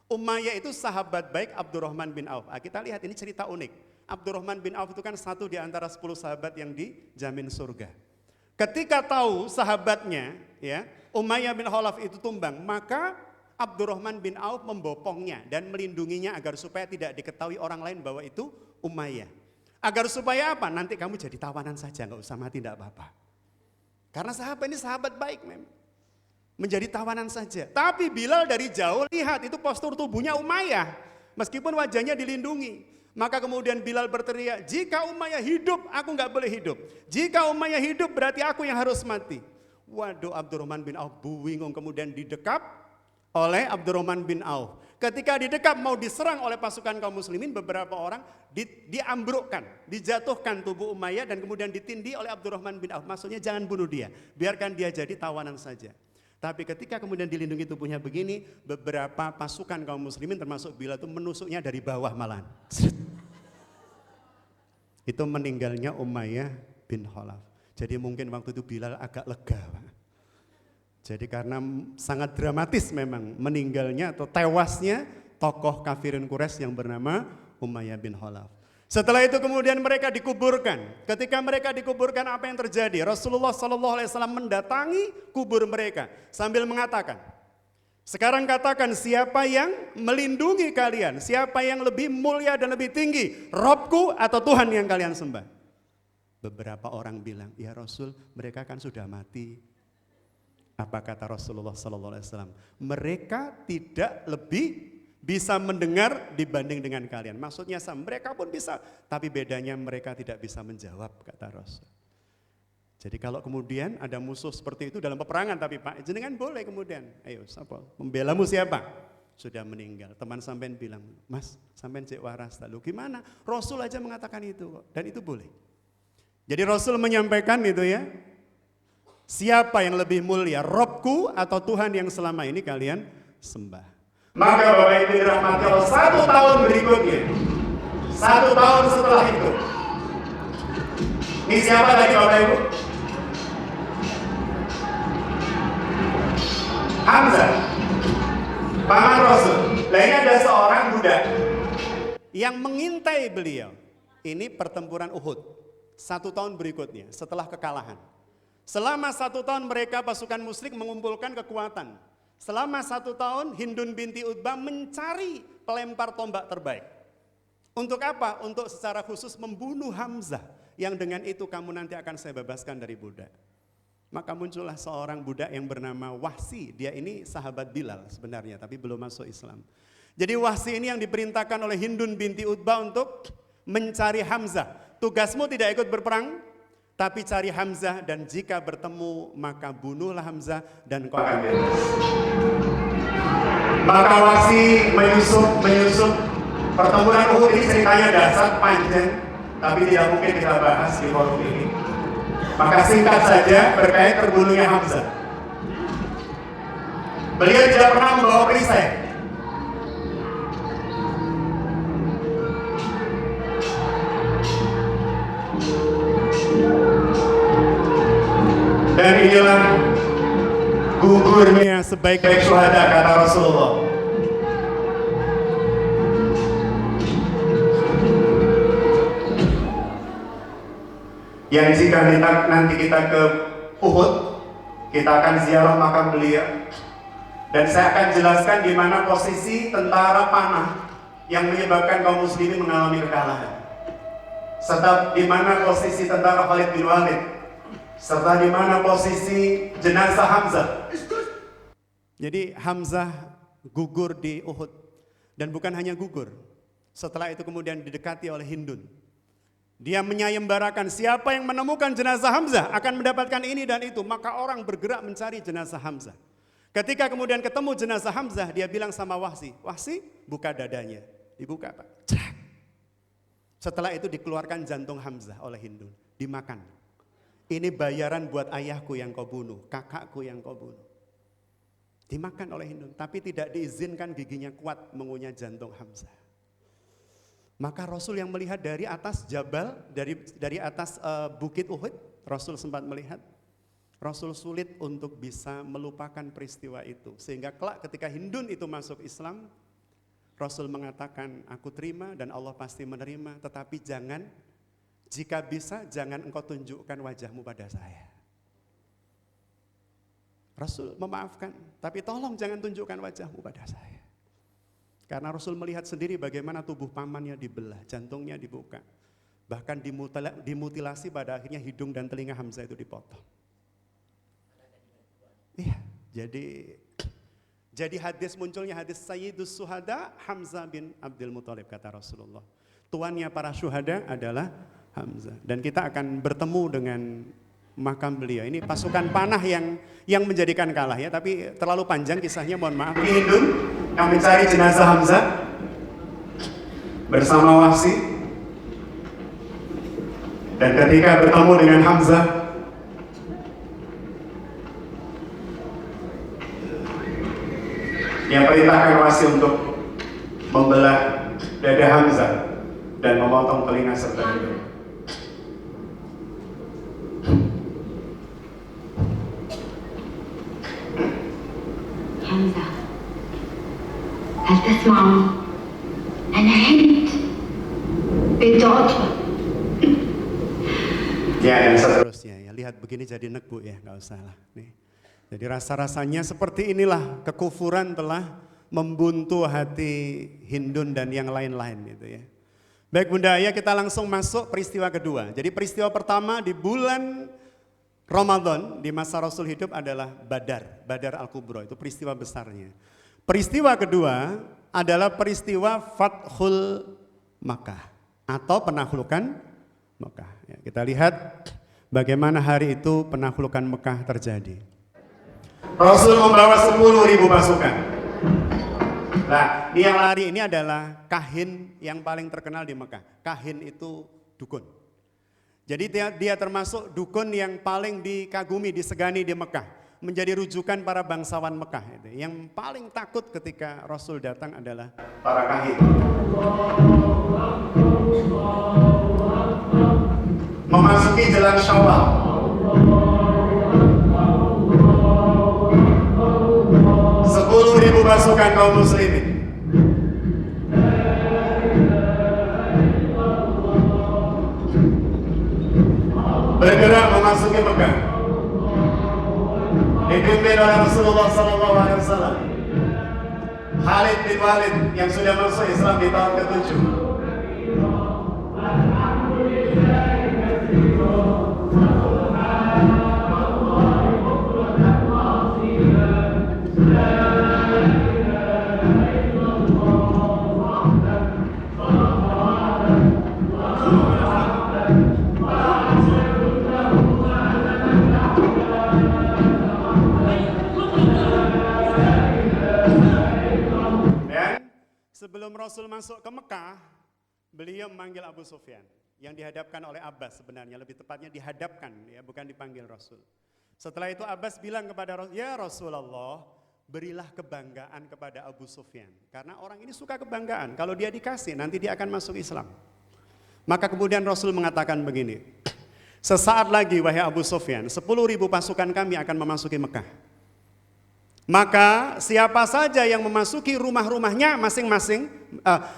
Umayyah itu sahabat baik Abdurrahman bin Auf. Kita lihat ini cerita unik. Abdurrahman bin Auf itu kan satu di antara 10 sahabat yang dijamin surga. Ketika tahu sahabatnya, ya, Umayyah bin Khalaf itu tumbang, maka Abdurrahman bin Auf membopongnya dan melindunginya agar supaya tidak diketahui orang lain bahwa itu Umayyah. Agar supaya apa? Nanti kamu jadi tawanan saja, nggak usah mati, tidak apa-apa. Karena sahabat ini sahabat baik memang. Menjadi tawanan saja. Tapi Bilal dari jauh lihat itu postur tubuhnya Umayyah. Meskipun wajahnya dilindungi. Maka kemudian Bilal berteriak, jika Umayyah hidup, aku nggak boleh hidup. Jika Umayyah hidup, berarti aku yang harus mati. Waduh, Abdurrahman bin Auf bingung, kemudian didekap oleh Abdurrahman bin Auf. Ketika didekap mau diserang oleh pasukan kaum muslimin, beberapa orang diambrukkan, dijatuhkan tubuh Umayyah dan kemudian ditindih oleh Abdurrahman bin Auf. Maksudnya jangan bunuh dia, biarkan dia jadi tawanan saja. Tapi ketika kemudian dilindungi tubuhnya begini, beberapa pasukan kaum muslimin termasuk Bilal itu menusuknya dari bawah malahan. Itu meninggalnya Umayyah bin Khalaf. Jadi mungkin waktu itu Bilal agak lega, Pak. Jadi karena sangat dramatis memang meninggalnya atau tewasnya tokoh kafirin Quraisy yang bernama Umayyah bin Khalaf. Setelah itu kemudian mereka dikuburkan. Ketika mereka dikuburkan, apa yang terjadi? Rasulullah SAW mendatangi kubur mereka sambil mengatakan, sekarang katakan siapa yang melindungi kalian, siapa yang lebih mulia dan lebih tinggi, Robku atau Tuhan yang kalian sembah? Beberapa orang bilang, ya Rasul, mereka kan sudah mati. Apa kata Rasulullah SAW? Mereka tidak lebih bisa mendengar dibanding dengan kalian. Maksudnya mereka pun bisa, tapi bedanya mereka tidak bisa menjawab, kata Rasul. Jadi kalau kemudian ada musuh seperti itu dalam peperangan, tapi Pak, jenengan boleh kemudian, ayo siapa? Membelamu siapa? Sudah meninggal. Teman sampean bilang, Mas, sampean cek waras. Lalu gimana? Rasul aja mengatakan itu kok, dan itu boleh. Jadi Rasul menyampaikan itu ya, siapa yang lebih mulia, Robku atau Tuhan yang selama ini kalian sembah. Maka Bapak Ibu dirahmati Allah, 1 tahun berikutnya, 1 tahun setelah itu, ini siapa tadi Bapak Ibu? Hamzah, paman Rasul. Nah ini ada seorang Yang mengintai beliau, ini pertempuran Uhud. 1 tahun berikutnya setelah kekalahan. Selama 1 tahun mereka pasukan musyrik mengumpulkan kekuatan. Selama 1 tahun Hindun binti Utbah mencari pelempar tombak terbaik. Untuk apa? Untuk secara khusus membunuh Hamzah. Yang dengan itu kamu nanti akan saya bebaskan dari budak. Maka muncullah seorang budak yang bernama Wahsi. Dia ini sahabat Bilal sebenarnya, tapi belum masuk Islam. Jadi Wahsi ini yang diperintahkan oleh Hindun binti Utbah untuk mencari Hamzah. Tugasmu tidak ikut berperang, tapi cari Hamzah, dan jika bertemu maka bunuhlah Hamzah dan kau akan bebas. Maka Wahsi menyusup. Pertempuran Uhud ini ceritanya dasar panjang, tapi tidak mungkin kita bahas di forum ini. Maka singkat saja berkait terbunuhnya Hamzah. Beliau tidak pernah membawa perisai. Dan inilah gugurnya sebaik-baik syuhada, kata Rasulullah. Yang jika nanti kita ke Uhud, kita akan ziarah makam beliau. Dan saya akan jelaskan di mana posisi tentara panah yang menyebabkan kaum muslimin mengalami kekalahan. Serta di mana posisi tentara Khalid bin Walid. Serta di mana posisi jenazah Hamzah. Jadi Hamzah gugur di Uhud. Dan bukan hanya gugur. Setelah itu kemudian didekati oleh Hindun. Dia menyayembarakan siapa yang menemukan jenazah Hamzah akan mendapatkan ini dan itu. Maka orang bergerak mencari jenazah Hamzah. Ketika kemudian ketemu jenazah Hamzah, dia bilang sama Wahsi, Wahsi buka dadanya. Dibuka Pak. Crak. Setelah itu dikeluarkan jantung Hamzah oleh Hindun. Dimakan. Ini bayaran buat ayahku yang kau bunuh, kakakku yang kau bunuh. Dimakan oleh Hindun, tapi tidak diizinkan giginya kuat mengunyah jantung Hamzah. Maka Rasul yang melihat dari atas jabal, dari atas bukit Uhud, Rasul sempat melihat. Rasul sulit untuk bisa melupakan peristiwa itu. Sehingga kelak ketika Hindun itu masuk Islam, Rasul mengatakan, aku terima dan Allah pasti menerima. Tetapi jangan, jika bisa jangan engkau tunjukkan wajahmu pada saya. Rasul memaafkan, tapi tolong jangan tunjukkan wajahmu pada saya. Karena Rasul melihat sendiri bagaimana tubuh pamannya dibelah, jantungnya dibuka. Bahkan dimutilasi, pada akhirnya hidung dan telinga Hamzah itu dipotong. Iya, jadi munculnya hadis Sayyidus Syuhada Hamzah bin Abdul Muthalib, kata Rasulullah. Tuannya para syuhada adalah Hamzah. Dan kita akan bertemu dengan makam beliau. Ini pasukan panah yang menjadikan kalah ya, tapi terlalu panjang kisahnya, mohon maaf. Hindun yang mencari jenazah Hamzah bersama Wahsi, dan ketika bertemu dengan Hamzah, dia perintahkan Wahsi untuk membelah dada Hamzah dan memotong telinga serta hidung. حمزة هل تسمعني؟ أنا هند بنت عتبة. Ya, dan seterusnya ya, lihat begini jadi nek Bu ya, nggak usah lah. Nih. Jadi rasa-rasanya seperti inilah kekufuran telah membuntu hati Hindun dan yang lain-lain gitu ya. Baik Bunda Ayah, kita langsung masuk peristiwa kedua. Jadi peristiwa pertama di bulan Ramadan di masa Rasul hidup adalah Badar Al-Kubra, itu peristiwa besarnya. Peristiwa kedua adalah peristiwa Fathul Makkah atau penaklukan Mekah. Ya, kita lihat bagaimana hari itu penaklukan Mekah terjadi. Rasul membawa 10.000 pasukan. Nah, yang lari ini adalah kahin yang paling terkenal di Mekah. Kahin itu dukun. Jadi dia termasuk dukun yang paling dikagumi, disegani di Mekah. Menjadi rujukan para bangsawan Mekah. Yang paling takut ketika Rasul datang adalah para kahin. Memasuki jelang Syawal. Ribu pasukan kaum muslimin bergerak memasuki Mekah. Dipimpin oleh Rasulullah SAW. Khalid bin Walid yang sudah masuk Islam di tahun ke-7. Sebelum Rasul masuk ke Mekah, beliau memanggil Abu Sufyan yang dihadapkan oleh Abbas, sebenarnya lebih tepatnya dihadapkan ya, bukan dipanggil Rasul. Setelah itu Abbas bilang kepada Rasul, "Ya Rasulullah, berilah kebanggaan kepada Abu Sufyan, karena orang ini suka kebanggaan. Kalau dia dikasih, nanti dia akan masuk Islam." Maka kemudian Rasul mengatakan begini, "Sesaat lagi wahai Abu Sufyan, 10.000 pasukan kami akan memasuki Mekah. Maka siapa saja yang memasuki rumah-rumahnya masing-masing,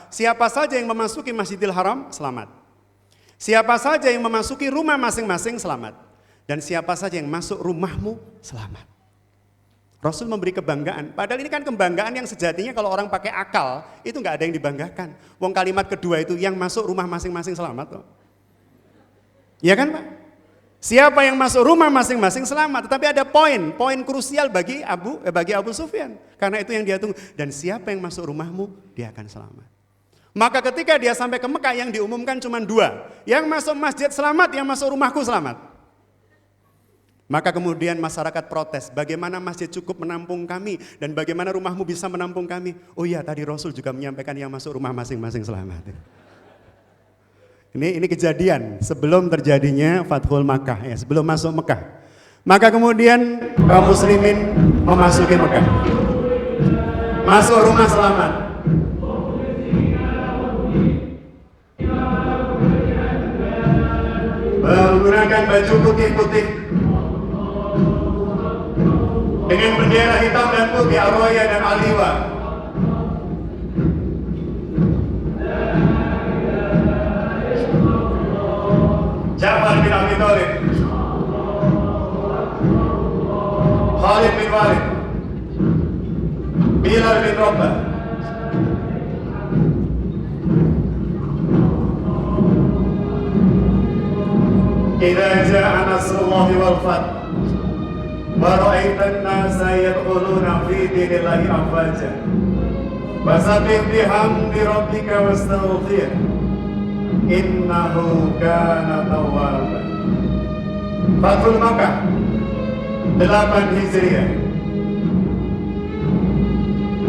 siapa saja yang memasuki Masjidil Haram, selamat. Siapa saja yang memasuki rumah masing-masing, selamat. Dan siapa saja yang masuk rumahmu, selamat." Rasul memberi kebanggaan. Padahal ini kan kebanggaan yang sejatinya kalau orang pakai akal, itu nggak ada yang dibanggakan. Wong kalimat kedua itu, yang masuk rumah masing-masing selamat. Iya kan Pak? Siapa yang masuk rumah masing-masing selamat. Tetapi ada poin krusial bagi Abu Sufyan. Karena itu yang dia tunggu. Dan siapa yang masuk rumahmu, dia akan selamat. Maka ketika dia sampai ke Mekah, yang diumumkan cuma 2. Yang masuk masjid selamat, yang masuk rumahku selamat. Maka kemudian masyarakat protes, bagaimana masjid cukup menampung kami, dan bagaimana rumahmu bisa menampung kami. Oh iya, tadi Rasul juga menyampaikan yang masuk rumah masing-masing selamat. Ini kejadian sebelum terjadinya Fathul Makkah, ya, sebelum masuk Mekah. Maka kemudian kaum muslimin memasuki Mekah. Masuk rumah selamat. Menggunakan baju putih-putih dengan bendera hitam dan putih, Ar-Raya dan Al-Liwa. Ja'far bin Abi Thalib, Khalid bin Walid, Bilal bin Rabah. Idza jaa nasrullahi wal fath wa ra'aitan nasa yadkhuluna fi dinillahi afwaja fasabbih bihamdi rabbika wastaghfir innahu kana tawwaban. Fathul Makkah 8 Hijriah.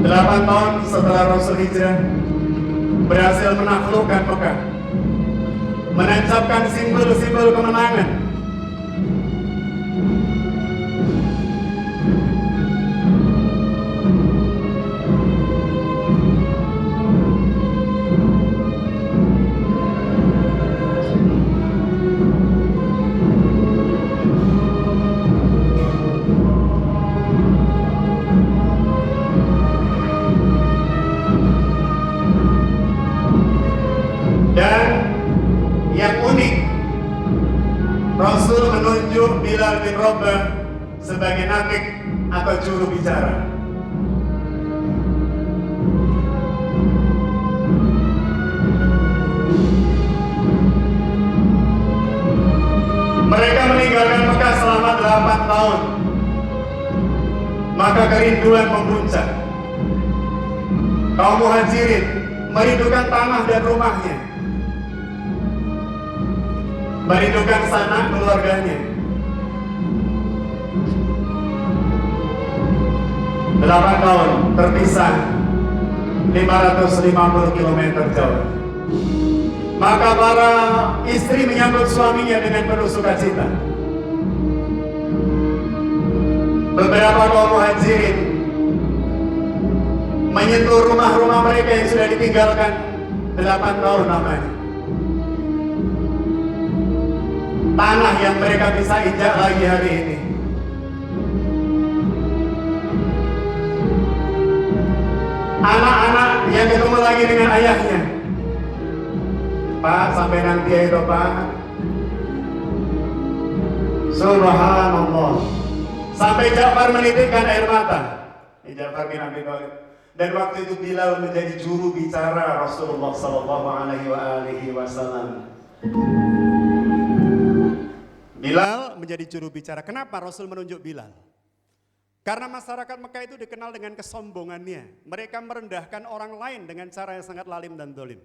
8 tahun setelah Rasul hijrah, berhasil menaklukkan Mekah, menancapkan simbol-simbol kemenangan. Rasul menunjuk Bilal bin Rabah sebagai naqiq atau juru bicara. Mereka meninggalkan Mekah selama 8 tahun. Maka kerinduan memuncak. Kaum muhajirin merindukan tanah dan rumahnya, merindukan sanak keluarganya. 8 tahun terpisah 550 km jauh. Maka para istri menyambut suaminya dengan penuh sukacita. Beberapa kaum muhajirin menyentuh rumah-rumah mereka yang sudah ditinggalkan 8 tahun lamanya. Tanah yang mereka bisa injak lagi hari ini. Anak-anak yang ketemu lagi dengan ayahnya. Pak, sampai nanti ya itu Pak. Subhanallah. Sampai Ja'far menitikkan air mata. Ja'far bin Abi Thalib. Dan waktu itu Bilal menjadi juru bicara Rasulullah sallallahu alaihi wasallam. Bilal menjadi juru bicara. Kenapa Rasul menunjuk Bilal? Karena masyarakat Mekah itu dikenal dengan kesombongannya. Mereka merendahkan orang lain dengan cara yang sangat lalim dan dolim.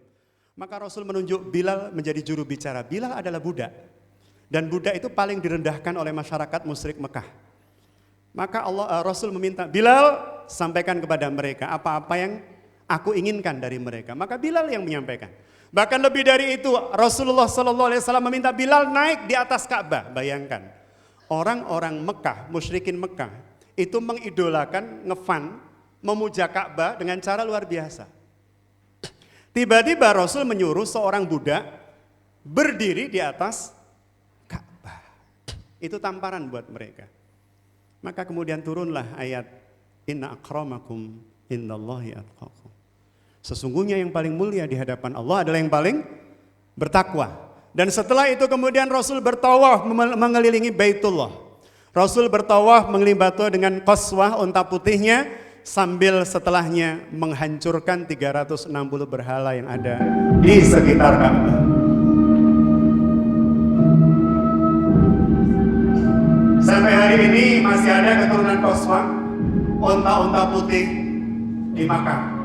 Maka Rasul menunjuk Bilal menjadi juru bicara. Bilal adalah budak. Dan budak itu paling direndahkan oleh masyarakat musyrik Mekah. Maka Rasul meminta, Bilal sampaikan kepada mereka apa-apa yang aku inginkan dari mereka. Maka Bilal yang menyampaikan. Bahkan lebih dari itu, Rasulullah SAW meminta Bilal naik di atas Ka'bah. Bayangkan, orang-orang Mekah, musyrikin Mekah, itu mengidolakan, ngefan, memuja Ka'bah dengan cara luar biasa. Tiba-tiba Rasul menyuruh seorang budak berdiri di atas Ka'bah. Itu tamparan buat mereka. Maka kemudian turunlah ayat Inna akramakum indallahi atqakum. Sesungguhnya yang paling mulia di hadapan Allah adalah yang paling bertakwa. Dan setelah itu kemudian Rasul bertawaf mengelilingi Baitullah. Rasul bertawaf mengelilingi Batu dengan qaswah unta putihnya sambil setelahnya menghancurkan 360 berhala yang ada di sekitar Ka'bah. Sampai hari ini masih ada keturunan qaswah unta-unta putih di Makkah.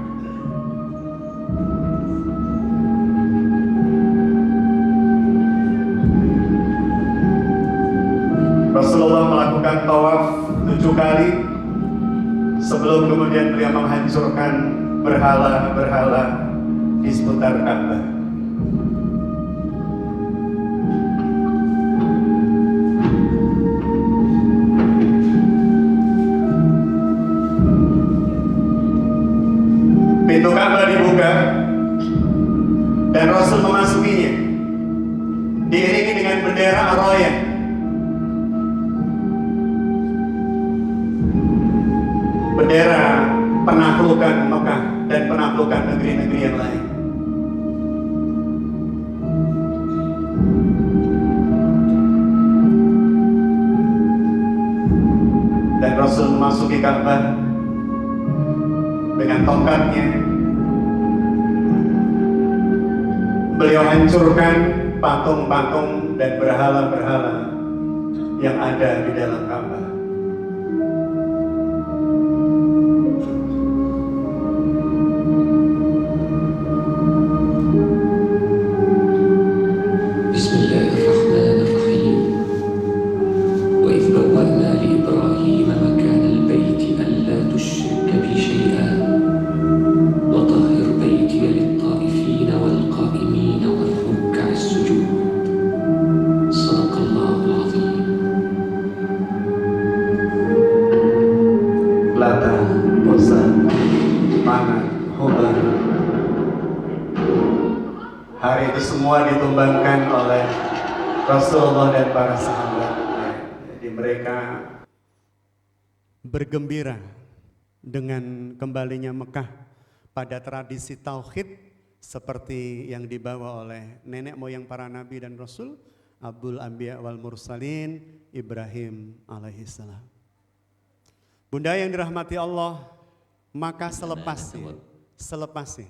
Rasulullah melakukan tawaf 7 kali sebelum kemudian beliau menghancurkan berhala-berhala di seputar Ka'bah. Pintu Ka'bah dibuka dan Rasul memasukinya diiringi dengan bendera Ar-Rayah. Bendera penaklukan Mekah dan penaklukan negeri-negeri yang lain. Dan Rasul memasuki Ka'bah dengan tongkatnya. Beliau hancurkan patung-patung dan berhala-berhala yang ada di dalam Ka'bah. Hari itu semua ditumbangkan oleh Rasulullah dan para sahabatnya. Jadi mereka bergembira dengan kembalinya Mekah pada tradisi tauhid seperti yang dibawa oleh nenek moyang para nabi dan rasul, Abul Anbiya wal Mursalin, Ibrahim alaihissalam. Bunda yang dirahmati Allah, maka selepasnya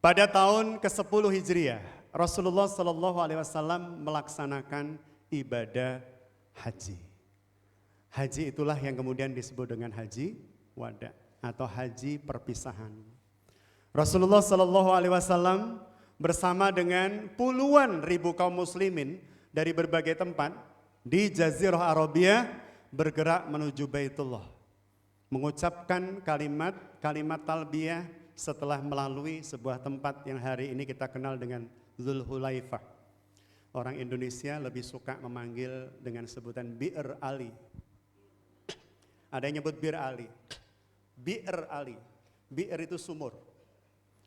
pada tahun ke-10 Hijriah, Rasulullah SAW melaksanakan ibadah haji. Haji itulah yang kemudian disebut dengan haji wada atau haji perpisahan. Rasulullah SAW bersama dengan puluhan ribu kaum muslimin dari berbagai tempat di Jazirah Arabia bergerak menuju Baitullah. Mengucapkan kalimat talbiyah setelah melalui sebuah tempat yang hari ini kita kenal dengan Dzulhulaifah. Orang Indonesia lebih suka memanggil dengan sebutan Bir Ali. Ada yang nyebut Bir Ali. Bir Ali. Bir itu sumur.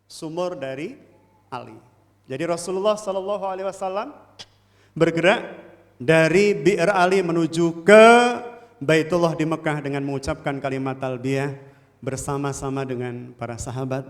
Sumur dari Ali. Jadi Rasulullah SAW bergerak dari Bir Ali menuju ke Baitullah di Mekah dengan mengucapkan kalimat talbiyah bersama-sama dengan para sahabat.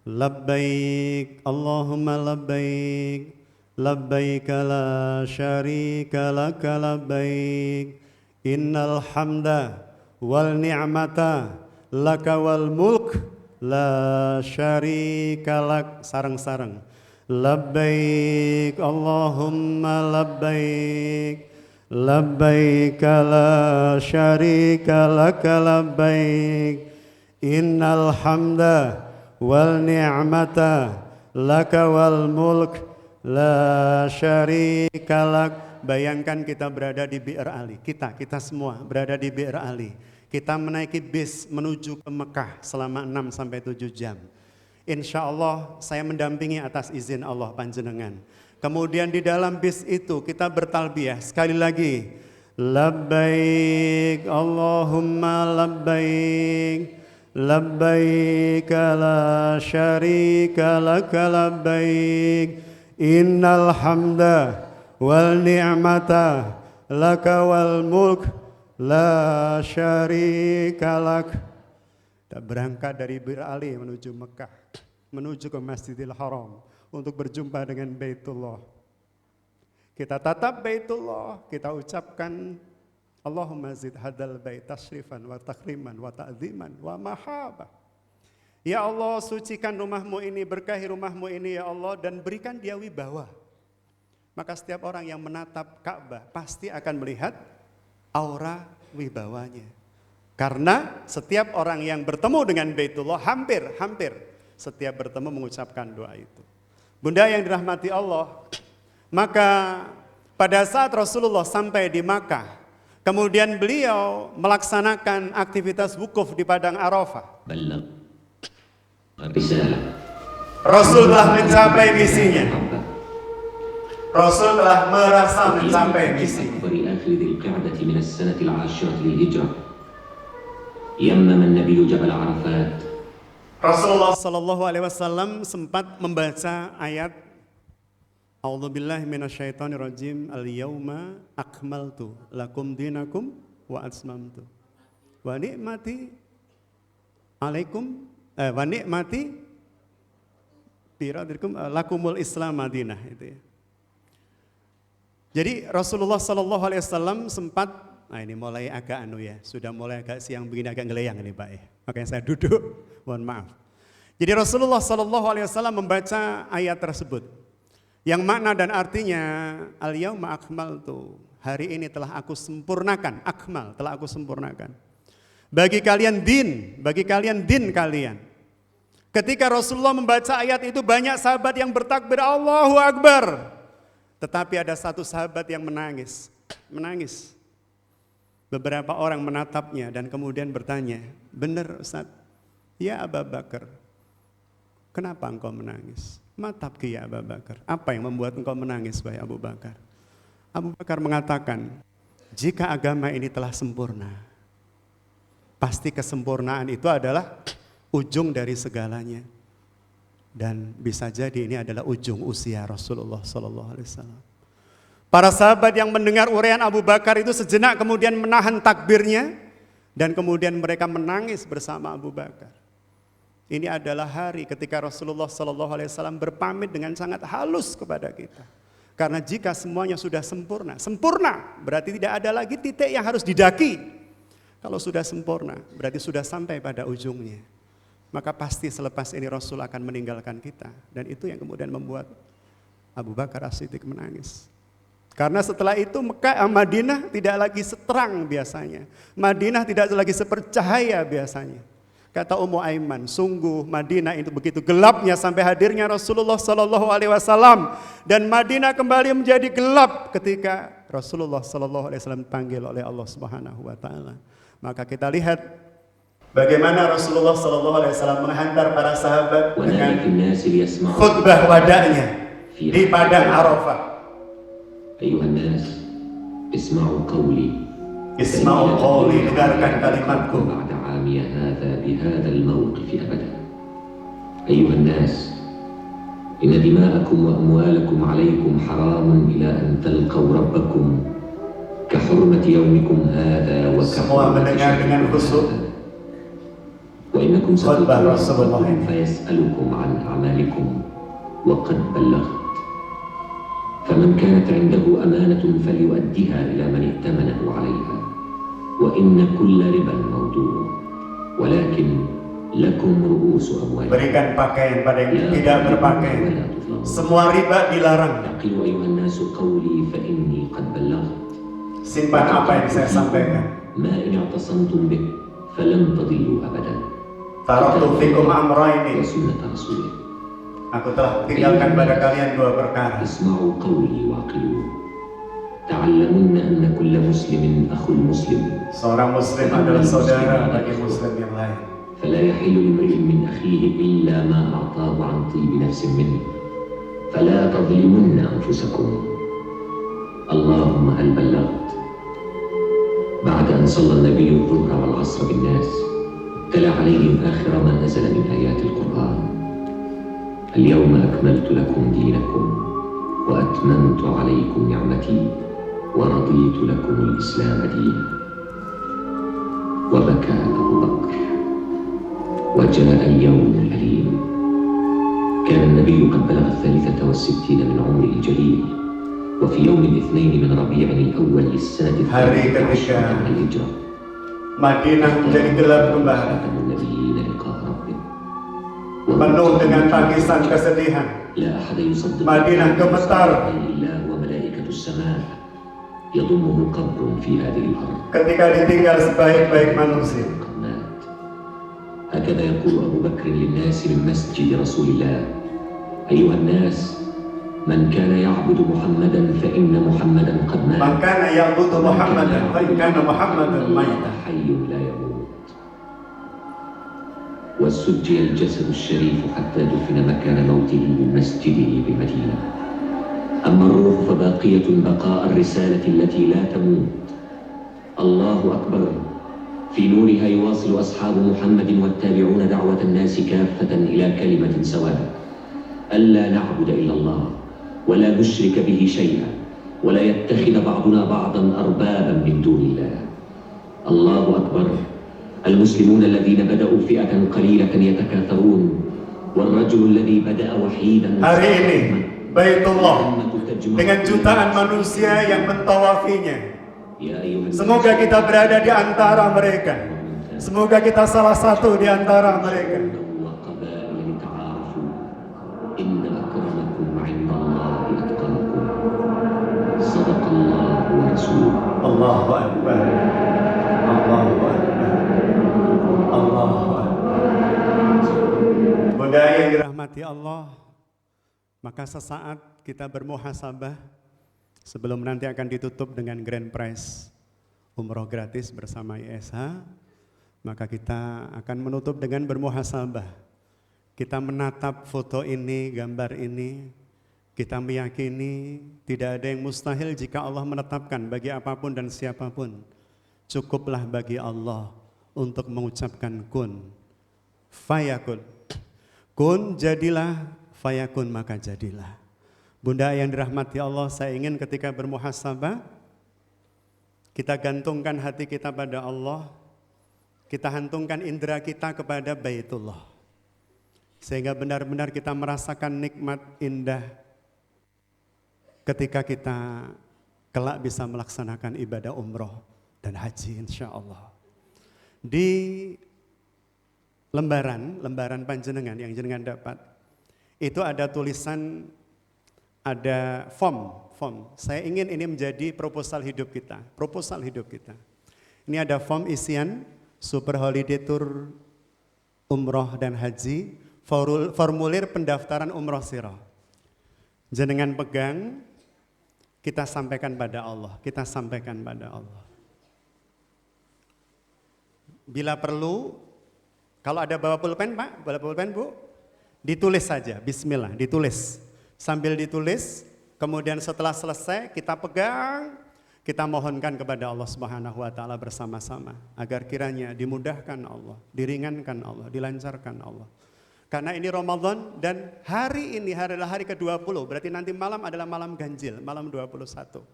Labbaik Allahumma labbaik labbaik la syarika lak labbaik innal hamda wal ni'mata laka wal mulk la syarika lak. Sareng-sareng. Labbaik Allahumma labbaik labbaik la syarika lak labbaik innal hamda wal ni'mata laka wal mulk la syarika lak. Bayangkan kita berada di Bi'r Ali, kita semua berada di Bi'r Ali. Kita menaiki bis menuju ke Mekah selama 6-7 jam. Insya Allah saya mendampingi atas izin Allah panjenengan. Kemudian di dalam bis itu kita bertalbiyah sekali lagi. Labbaik Allahumma labbaik labbaik la syarika lak labbaik innal hamda wal ni'mata laka wal mulk la syarika lak. Kita berangkat dari Bir Ali menuju Mekah, menuju ke Masjidil Haram untuk berjumpa dengan Baitullah. Kita tatap Baitullah, kita ucapkan Allahumma zid hadal bait tashrifan wa takriman wa ta'ziman wa mahabah. Ya Allah, sucikan rumahmu ini, berkahi rumahmu ini ya Allah, dan berikan dia wibawa. Maka setiap orang yang menatap Ka'bah pasti akan melihat aura wibawanya. Karena setiap orang yang bertemu dengan Baitullah hampir setiap bertemu mengucapkan doa itu. Bunda yang dirahmati Allah, maka pada saat Rasulullah sampai di Makkah, kemudian beliau melaksanakan aktivitas wukuf di Padang Arafah. Rasul telah mencapai misinya. Rasul telah merasa mencapai misi. Rasulullah Sallallahu Alaihi Wasallam sempat membaca ayat A'udzubillahi minasyaitonirrajim al-yawma akmaltu lakum dinakum wa atmamtu wa ni'mati alaikum wa ni'mati lakumul islam madinah itu ya. Jadi Rasulullah Sallallahu Alaihi Wasallam sempat, nah ini mulai agak sudah mulai agak siang begini, agak ngeleyang ini Pak ya. Makanya saya duduk, mohon maaf. Jadi Rasulullah Sallallahu Alaihi Wasallam membaca ayat tersebut, yang makna dan artinya al-yauma akmaltu, hari ini telah aku sempurnakan, akmal telah aku sempurnakan. Bagi kalian din kalian. Ketika Rasulullah membaca ayat itu banyak sahabat yang bertakbir Allahu Akbar. Tetapi ada satu sahabat yang menangis. Beberapa orang menatapnya dan kemudian bertanya, benar Ustaz? Ya Abu Bakar, kenapa engkau menangis? Matabki ya Abu Bakar, apa yang membuat engkau menangis wahai Abu Bakar? Abu Bakar mengatakan, jika agama ini telah sempurna, pasti kesempurnaan itu adalah ujung dari segalanya. Dan bisa jadi ini adalah ujung usia Rasulullah Sallallahu Alaihi Wasallam. Para sahabat yang mendengar uraian Abu Bakar itu sejenak kemudian menahan takbirnya dan kemudian mereka menangis bersama Abu Bakar. Ini adalah hari ketika Rasulullah Sallallahu Alaihi Wasallam berpamit dengan sangat halus kepada kita. Karena jika semuanya sudah sempurna berarti tidak ada lagi titik yang harus didaki. Kalau sudah sempurna berarti sudah sampai pada ujungnya. Maka pasti selepas ini Rasul akan meninggalkan kita. Dan itu yang kemudian membuat Abu Bakar As-Siddiq menangis. Karena setelah itu Madinah tidak lagi seterang biasanya. Madinah tidak lagi sepercahaya biasanya. Kata Ummu Aiman, sungguh Madinah itu begitu gelapnya sampai hadirnya Rasulullah Sallallahu Alaihi Wasallam. Dan Madinah kembali menjadi gelap ketika Rasulullah Sallallahu Alaihi Wasallam dipanggil oleh Allah Subhanahu Wa Taala. Maka kita lihat bagaimana Rasulullah SAW menghantar para sahabat dengan khutbah wada'nya di Padang Arafah. Isma'u qawli, dengarkan kalimatku. Inna dima'akum wa amwalakum alaikum haramun ila an talqaw rabbakum ka hurmati yawmikum hadha wa ka semua mendengar dengan khusyuk khutbah Rasulullah ini. فمن كانت عنده أمانة فليؤدها إلى من ائتمنه عليها وإن كل ربا موضوع ولكن لكم رؤوس أموالكم. Berikan pakaian pada yang tidak berpakaian. Semua riba dilarang. اعقلوا أيها الناس قولي فإني قد بلغت. Simpan apa yang saya sampaikan. ما إن اعتصمتم به فلن تضلوا أبدا. Taraktu fikum amrayni. وسنة رسوله. Aku telah tinggalkan pada kalian dua perkara. اسمعوا قولي واعقلوا. تعلمون أن كل مسلم أخو المسلم. Seorang muslim adalah saudara bagi muslim yang lain. فلا يحل لامرئ من أخيه إلا ما أعطاه عن طيب نفس منه. فلا تظلمن أنفسكم. اللهم هل بلغت؟ بعد أن صلى النبي الظهر والعصر بالناس تلا عليهم آخر ما نزل من آيات القرآن. اليوم أكملت لكم دينكم وأتممت عليكم نعمتي ورضيت لكم الإسلام دينا. وبكى أبو بكر وجاء اليوم الأليم. كان النبي قد بلغ 63 من عمره الجليل وفي يوم الاثنين من ربيع الأول للسنة 13 من الهجرة Madinah menjadi gelap kembali, خاتم النبيين لقاء ربه. penuh dengan tangisan kesedihan. لا أحد يصدق Madinah gemetar الله وملائكة السماء يضمه قبر في هذه الأرض. ketika ditinggal sebaik-baik manusia. قد مات. هكذا يقول أبو بكر للناس من مسجد رسول الله: أيها الناس من كان يعبد محمدا فإن محمدا قد مات. Man kana ya'budu Muhammadan fa kana Muhammadan mayta. حي لا يموت. وسجي الجسد الشريف حتى دفن مكان موته من مسجده بالمدينة. أما الروح فباقية بقاء الرسالة التي لا تموت. الله أكبر. في نورها يواصل أصحاب محمد والتابعون دعوة الناس كافة إلى كلمة سواء: ألا نعبد إلا الله ولا نشرك به شيئا ولا يتخذ بعضنا بعضا أربابا من دون الله. الله أكبر. المسلمون الذين بدأوا فئة قليلة يتكاثرون والرجل الذي بدأ وحيدا. Hari ini Baitullah dengan jutaan manusia yang mentawafinya. Semoga kita berada di antara mereka. Semoga kita salah satu di antara mereka. Allahu Akbar. Allahu Akbar. Allahu Akbar. Bunda yang dirahmati Allah, maka sesaat kita bermuhasabah sebelum nanti akan ditutup dengan grand prize umroh gratis bersama ISH. Maka kita akan menutup dengan bermuhasabah. Kita menatap foto ini, gambar ini. Kita meyakini tidak ada yang mustahil jika Allah menetapkan bagi apapun dan siapapun. Cukuplah bagi Allah untuk mengucapkan kun fayakun. Kun jadilah, fayakun maka jadilah. Bunda yang dirahmati Allah, saya ingin ketika bermuhasabah kita gantungkan hati kita pada Allah. Kita hantungkan indera kita kepada Baitullah. Sehingga benar-benar kita merasakan nikmat indah ketika kita kelak bisa melaksanakan ibadah umroh dan haji insya Allah. Di lembaran panjenengan yang jenengan dapat, itu ada tulisan, ada form. Saya ingin ini menjadi proposal hidup kita. Ini ada form isian Super Holiday Tour umroh dan haji, formulir pendaftaran umroh sirah. Jenengan pegang, kita sampaikan pada Allah. Bila perlu, kalau ada bawa pulpen Pak, bawa pulpen Bu, ditulis saja, bismillah, ditulis. Sambil ditulis, kemudian setelah selesai kita pegang, kita mohonkan kepada Allah Subhanahu wa taala bersama-sama agar kiranya dimudahkan Allah, diringankan Allah, dilancarkan Allah. Karena ini Ramadan dan hari ini adalah hari ke-20, berarti nanti malam adalah malam ganjil, malam 21.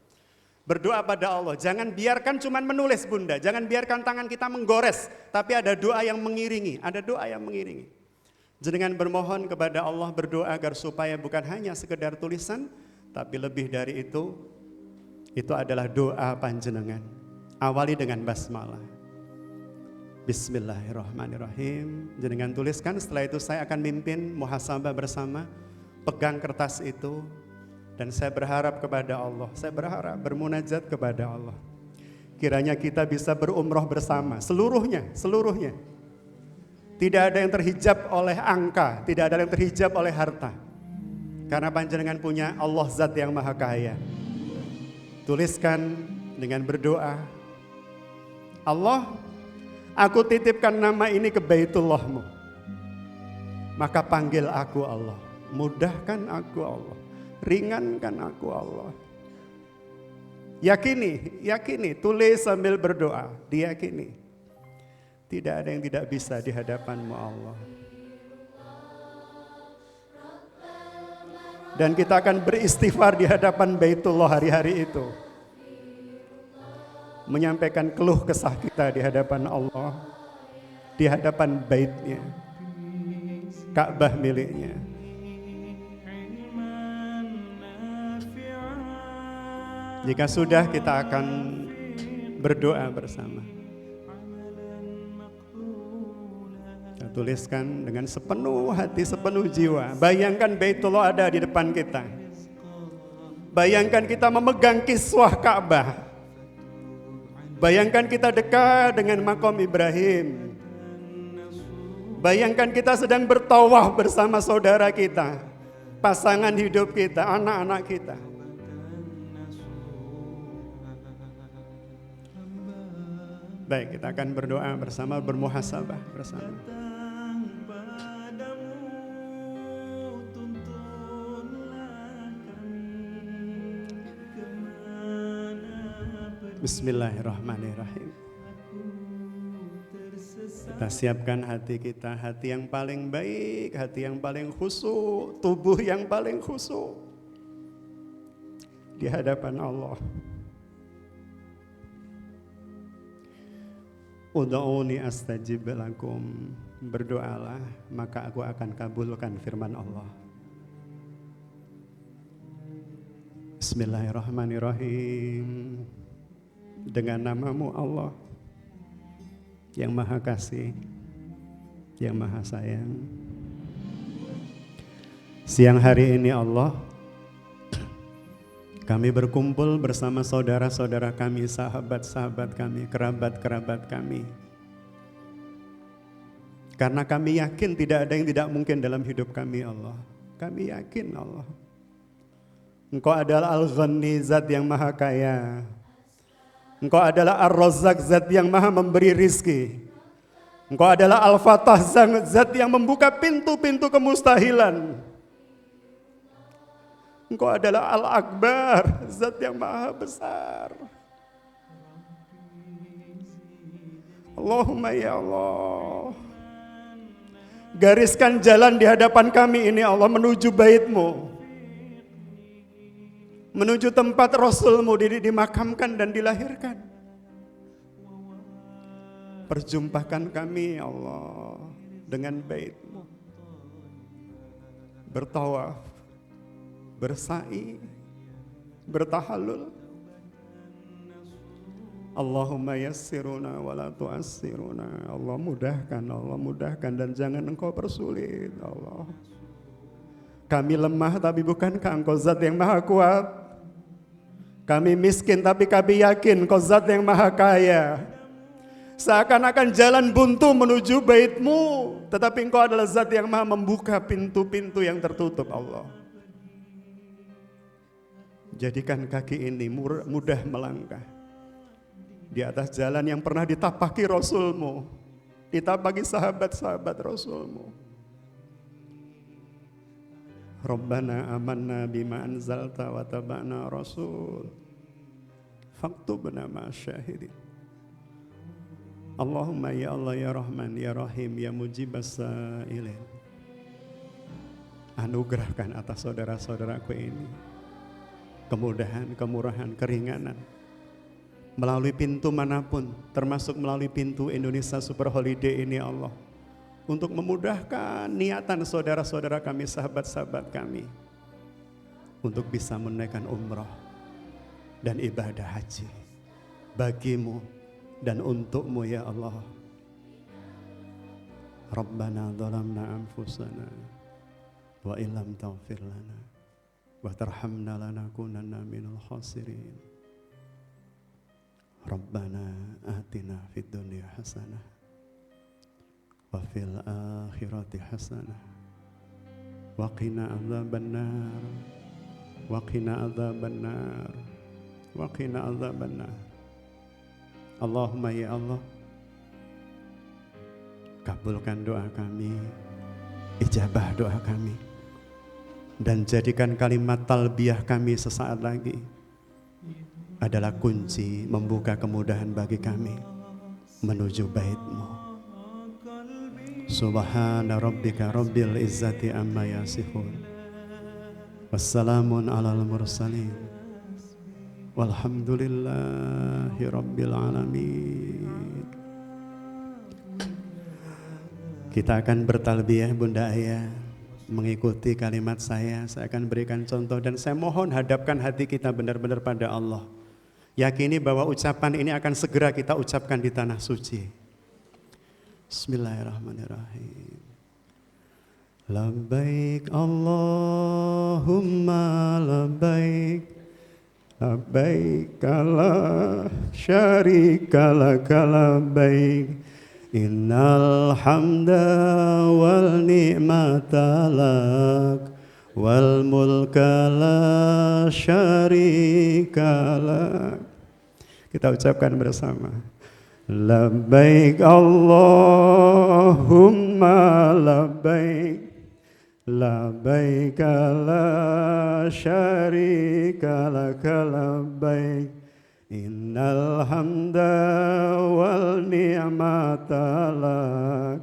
Berdoa pada Allah, jangan biarkan cuman menulis Bunda, jangan biarkan tangan kita menggores, tapi ada doa yang mengiringi, Jenengan bermohon kepada Allah, berdoa agar supaya bukan hanya sekedar tulisan, Tapi lebih dari itu adalah doa panjenengan. Awali dengan basmalah. Bismillahirrahmanirrahim. Jenengan tuliskan, setelah itu saya akan mimpin muhasabah bersama. Pegang kertas itu. Dan saya berharap kepada Allah. Saya berharap bermunajat kepada Allah. Kiranya kita bisa berumroh bersama. Seluruhnya. Tidak ada yang terhijab oleh angka. Tidak ada yang terhijab oleh harta. Karena panjenengan punya Allah Zat yang Maha Kaya. Tuliskan dengan berdoa. Allah, aku titipkan nama ini ke Baitullah-Mu. Maka panggil aku Allah. Mudahkan aku Allah. Ringankan aku Allah. Yakini, tulis sambil berdoa. Diyakini. Tidak ada yang tidak bisa di hadapan-Mu Allah. Dan kita akan beristighfar di hadapan Baitullah hari-hari itu. Menyampaikan keluh kesah kita di hadapan Allah. Di hadapan Baitnya. Ka'bah miliknya. Jika sudah, kita akan berdoa bersama. Kita tuliskan dengan sepenuh hati, sepenuh jiwa. Bayangkan Baitullah ada di depan kita. Bayangkan kita memegang kiswah Ka'bah. Bayangkan kita dekat dengan Maqam Ibrahim. Bayangkan kita sedang bertawaf bersama saudara kita, pasangan hidup kita, anak-anak kita. Baik, kita akan berdoa bersama, bermuhasabah bersama. Bismillahirrahmanirrahim. Kita siapkan hati kita, hati yang paling baik, hati yang paling khusyuk, tubuh yang paling khusyuk di hadapan Allah. Ud'uni astajib lakum. Berdoalah, maka aku akan kabulkan firman Allah. Bismillahirrahmanirrahim. Dengan nama-Mu Allah yang Maha Kasih, yang Maha Sayang. Siang hari ini Allah, kami berkumpul bersama saudara-saudara kami, sahabat-sahabat kami, kerabat-kerabat kami. Karena kami yakin tidak ada yang tidak mungkin dalam hidup kami Allah. Kami yakin Allah. Engkau adalah Al-Ghani, Zat yang Maha Kaya. Engkau adalah Ar-Razzaq, Zat yang Maha memberi rizki. Engkau adalah Al-Fatah, Zat yang membuka pintu-pintu kemustahilan. Engkau adalah Al-Akbar, Zat yang Maha Besar. Allahumma ya Allah, gariskan jalan di hadapan kami ini Allah menuju Bait-Mu, menuju tempat Rasul-Mu dimakamkan dan dilahirkan. Perjumpakan kami ya Allah dengan Bait-Mu, bertawaf, bersa'i, bertahallul. Allahumma yassiruna wa la tu'assiruna. Allah mudahkan dan jangan Engkau persulit Allah. Kami lemah tapi bukankah Engkau Zat yang Maha Kuat? Kami miskin tapi kami yakin Engkau Zat yang Maha Kaya. Seakan-akan jalan buntu menuju Bait-Mu, tetapi Engkau adalah Zat yang Maha membuka pintu-pintu yang tertutup Allah. Jadikan kaki ini mudah melangkah di atas jalan yang pernah ditapaki Rasul-Mu, ditapaki sahabat-sahabat Rasul-Mu. Rabbana amanna bima anzalta wa taba'na rasul faktubna ma'asyahidin. Allahumma ya Allah ya Rahman ya Rahim ya Mujibas sa'ilin. Anugerahkan atas saudara-saudaraku ini kemudahan, kemurahan, keringanan melalui pintu manapun, termasuk melalui pintu Indonesia Super Holiday ini Allah, untuk memudahkan niatan saudara-saudara kami, sahabat-sahabat kami untuk bisa menunaikan umrah dan ibadah haji bagimu dan untukmu ya Allah. Rabbana zalamna anfusana wa illam taghfir lana wa tarhamna lanakunanna minal khasirin. Rabbana atina fid dunya hasanah wa fil akhirati hasanah wa qina adzabannar wa qina adzabannar wa qina adzabannar. Allahumma ya Allah, kabulkan doa kami, ijabah doa kami, dan jadikan kalimat talbiyah kami sesaat lagi adalah kunci membuka kemudahan bagi kami menuju bait-Mu. Subhana rabbika rabbil izzati amma yasifun, wassalamun alal mursalin, walhamdulillahi rabbil alamin. Kita akan bertalbiyah Bunda Ayah, mengikuti kalimat saya akan berikan contoh dan saya mohon hadapkan hati kita benar-benar pada Allah. Yakini bahwa ucapan ini akan segera kita ucapkan di tanah suci. Bismillahirrahmanirrahim. Labbaik Allahumma labbaik, labbaik la syarika laka labbaik, innal hamda wal ni'mata lak wal mulka la syarika lak. Kita ucapkan bersama. Labbaik Allahumma labbaik, labbaik la syarika laka labbaik, innal hamda wal ni'mata lak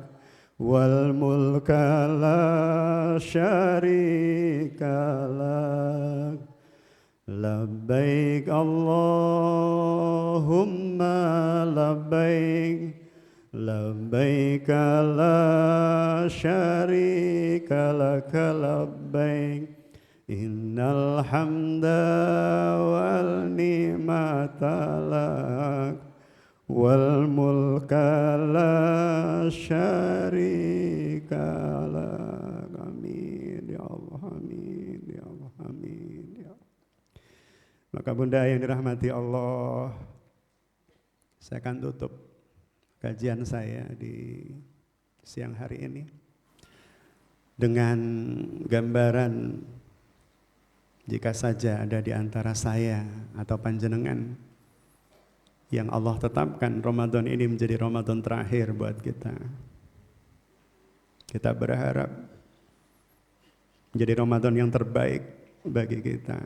wal mulka la syarika lak. Labbaik Allahumma labbaik, labbaik la syarika laka labbaik, innal hamda wal ni'mata lak wal mulka la syarika lak. Amin ya Allah, amin ya Allah, amin ya Allah. Maka Bunda yang dirahmati Allah, saya akan tutup kajian saya di siang hari ini dengan gambaran, jika saja ada di antara saya atau panjenengan yang Allah tetapkan Ramadan ini menjadi Ramadan terakhir buat kita. Kita berharap menjadi Ramadan yang terbaik bagi kita.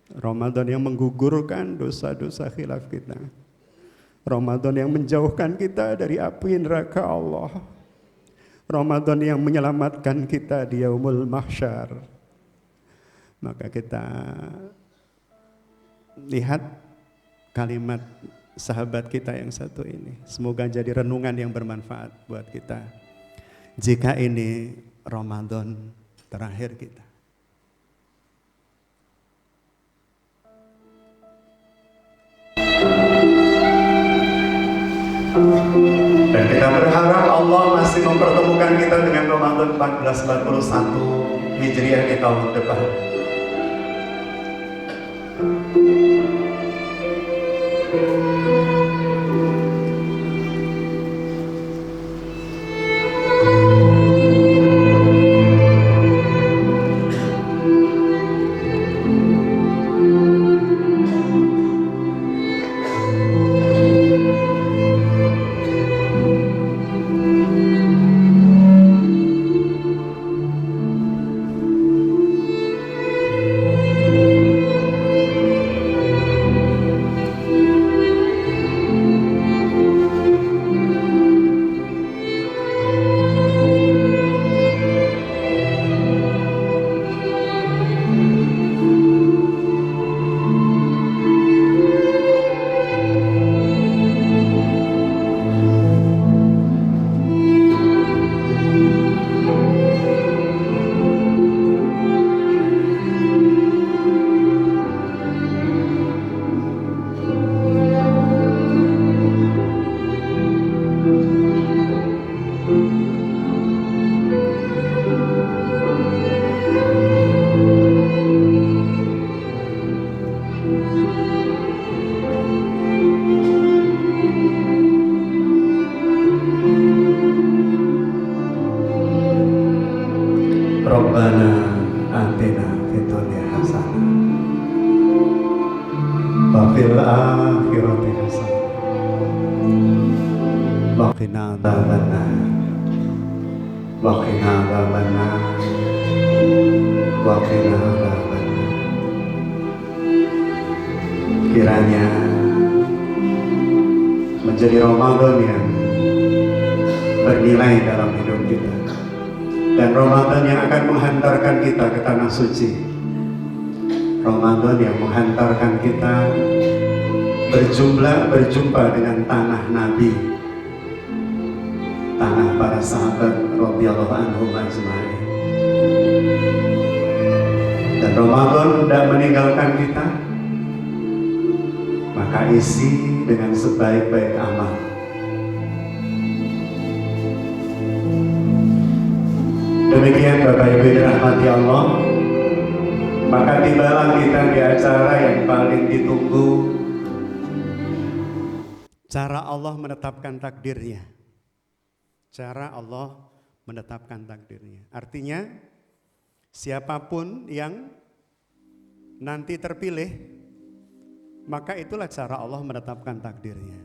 Ramadan yang menggugurkan dosa-dosa khilaf kita. Ramadan yang menjauhkan kita dari api neraka Allah. Ramadan yang menyelamatkan kita di yaumul mahsyar. Maka kita lihat kalimat sahabat kita yang satu ini. Semoga jadi renungan yang bermanfaat buat kita. Jika ini Ramadan terakhir kita. Dan kita berharap Allah masih mempertemukan kita dengan Ramadan 1441 Hijriah di tahun depan. Rabbana atina fid dunya hasanah wa fil akhirati hasanah wa qina adzabannar wa qina adzabannar wa qina adzabannar. Kiranya menjadi Ramadan yang bernilai dalam hidup kita, dan Ramadan yang akan menghantarkan kita ke tanah suci, Ramadan yang menghantarkan kita berjumpa dengan tanah Nabi, tanah para sahabat radhiyallahu anhum ajma'in. Dan Ramadan tidak meninggalkan kita, maka isi dengan sebaik-baik amal. Demikian Bapak Ibu dirahmati Allah, maka tibalah kita di acara yang paling ditunggu. Cara Allah menetapkan takdirnya. Cara Allah menetapkan takdirnya. Artinya siapapun yang nanti terpilih, maka itulah cara Allah menetapkan takdirnya.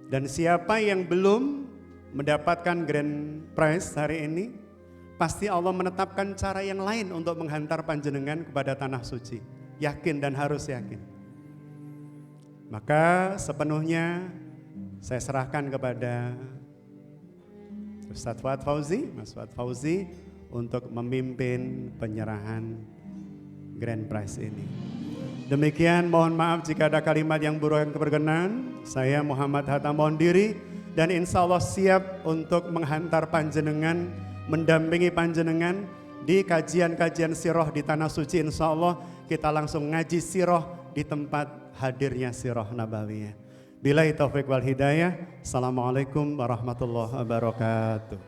Dan siapa yang belum mendapatkan grand prize hari ini, pasti Allah menetapkan cara yang lain untuk menghantar panjenengan kepada tanah suci. Yakin dan harus yakin. Maka sepenuhnya saya serahkan kepada Ustadz Fuad Fauzi, Mas Fuad Fauzi, untuk memimpin penyerahan grand prize ini. Demikian, mohon maaf jika ada kalimat yang buruk yang keberkenan. Saya Muhammad Hatta mohon diri, dan insya Allah siap untuk menghantar panjenengan, mendampingi panjenengan di kajian-kajian sirah di tanah suci. Insya Allah kita langsung ngaji sirah di tempat hadirnya sirah nabawiyah. Billahi taufiq wal hidayah. Assalamualaikum warahmatullahi wabarakatuh.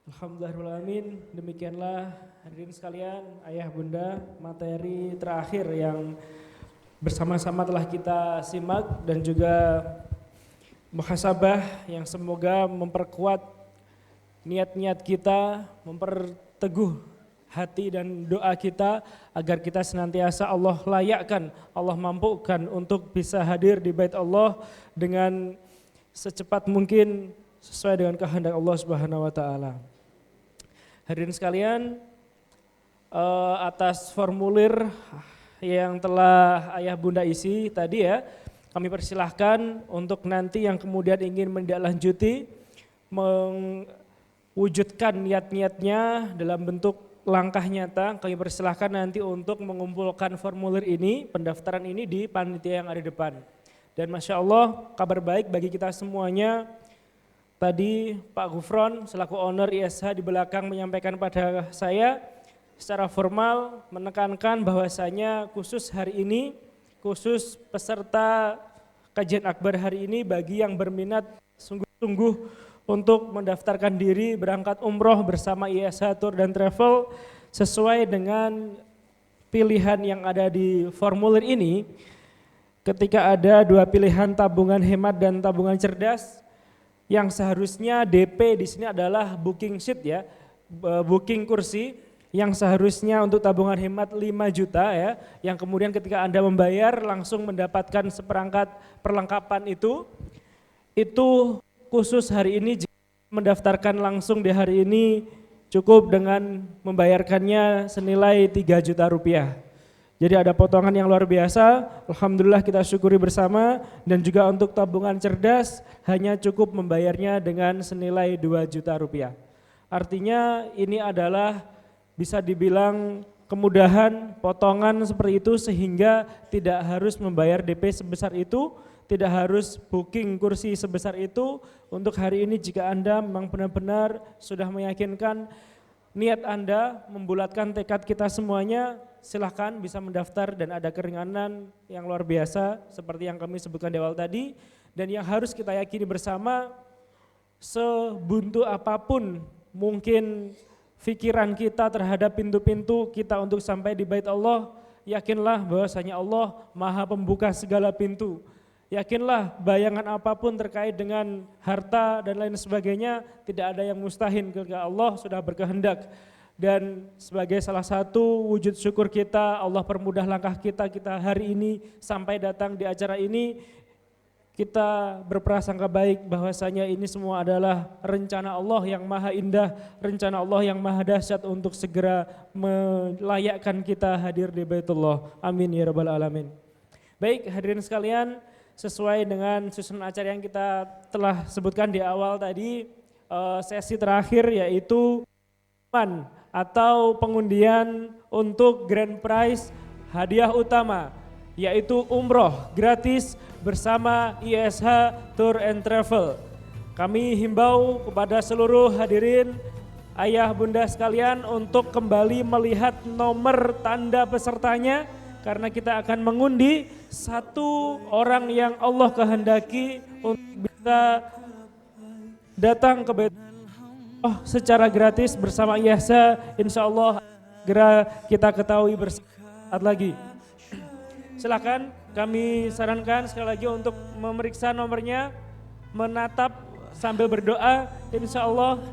Alhamdulillahirrahmanirrahim. Demikianlah hadirin sekalian, ayah bunda, materi terakhir yang bersama-sama telah kita simak dan juga muhasabah yang semoga memperkuat niat-niat kita, memperteguh hati dan doa kita agar kita senantiasa Allah layakkan, Allah mampukan untuk bisa hadir di bait Allah dengan secepat mungkin sesuai dengan kehendak Allah Subhanahu wa taala. Hadirin sekalian, atas formulir yang telah ayah bunda isi tadi ya, kami persilahkan untuk nanti yang kemudian ingin menindaklanjuti, mewujudkan niat-niatnya dalam bentuk langkah nyata, kami persilahkan nanti untuk mengumpulkan formulir ini, pendaftaran ini di panitia yang ada di depan. Dan Masya Allah, kabar baik bagi kita semuanya. Tadi Pak Gufron selaku owner ISH di belakang menyampaikan pada saya secara formal menekankan bahwasanya khusus hari ini, khusus peserta kajian akbar hari ini bagi yang berminat sungguh-sungguh untuk mendaftarkan diri berangkat umroh bersama ISH Tour dan Travel sesuai dengan pilihan yang ada di formulir ini. Ketika ada dua pilihan tabungan hemat dan tabungan cerdas, yang seharusnya DP di sini adalah booking seat ya, booking kursi, yang seharusnya untuk tabungan hemat 5 juta ya, yang kemudian ketika Anda membayar langsung mendapatkan seperangkat perlengkapan itu khusus hari ini jika mendaftarkan langsung di hari ini cukup dengan membayarkannya senilai 3 juta rupiah. Jadi ada potongan yang luar biasa, alhamdulillah kita syukuri bersama, dan juga untuk tabungan cerdas hanya cukup membayarnya dengan senilai 2 juta rupiah. Artinya ini adalah bisa dibilang kemudahan potongan seperti itu sehingga tidak harus membayar DP sebesar itu, tidak harus booking kursi sebesar itu. Untuk hari ini jika Anda memang benar-benar sudah meyakinkan niat Anda, membulatkan tekad kita semuanya, silahkan bisa mendaftar dan ada keringanan yang luar biasa seperti yang kami sebutkan di awal tadi. Dan yang harus kita yakini bersama, sebuntu apapun mungkin pikiran kita terhadap pintu-pintu kita untuk sampai di bait Allah, yakinlah bahwasanya Allah maha pembuka segala pintu. Yakinlah bayangan apapun terkait dengan harta dan lain sebagainya, tidak ada yang mustahil ketika Allah sudah berkehendak. Dan sebagai salah satu wujud syukur kita, Allah permudah langkah kita hari ini sampai datang di acara ini, kita berprasangka baik bahwasanya ini semua adalah rencana Allah yang maha indah, rencana Allah yang maha dahsyat untuk segera melayakkan kita hadir di Baitullah. Amin ya rabbal alamin. Baik hadirin sekalian, sesuai dengan susunan acara yang kita telah sebutkan di awal tadi, sesi terakhir yaitu atau pengundian untuk grand prize hadiah utama, yaitu umroh gratis bersama ISH Tour and Travel. Kami himbau kepada seluruh hadirin, ayah bunda sekalian untuk kembali melihat nomor tanda pesertanya, karena kita akan mengundi satu orang yang Allah kehendaki untuk bisa datang ke Baitullah secara gratis bersama ISH. Insya Allah segera kita ketahui bersama lagi. Silakan, kami sarankan sekali lagi untuk memeriksa nomornya, menatap sambil berdoa. Insya Allah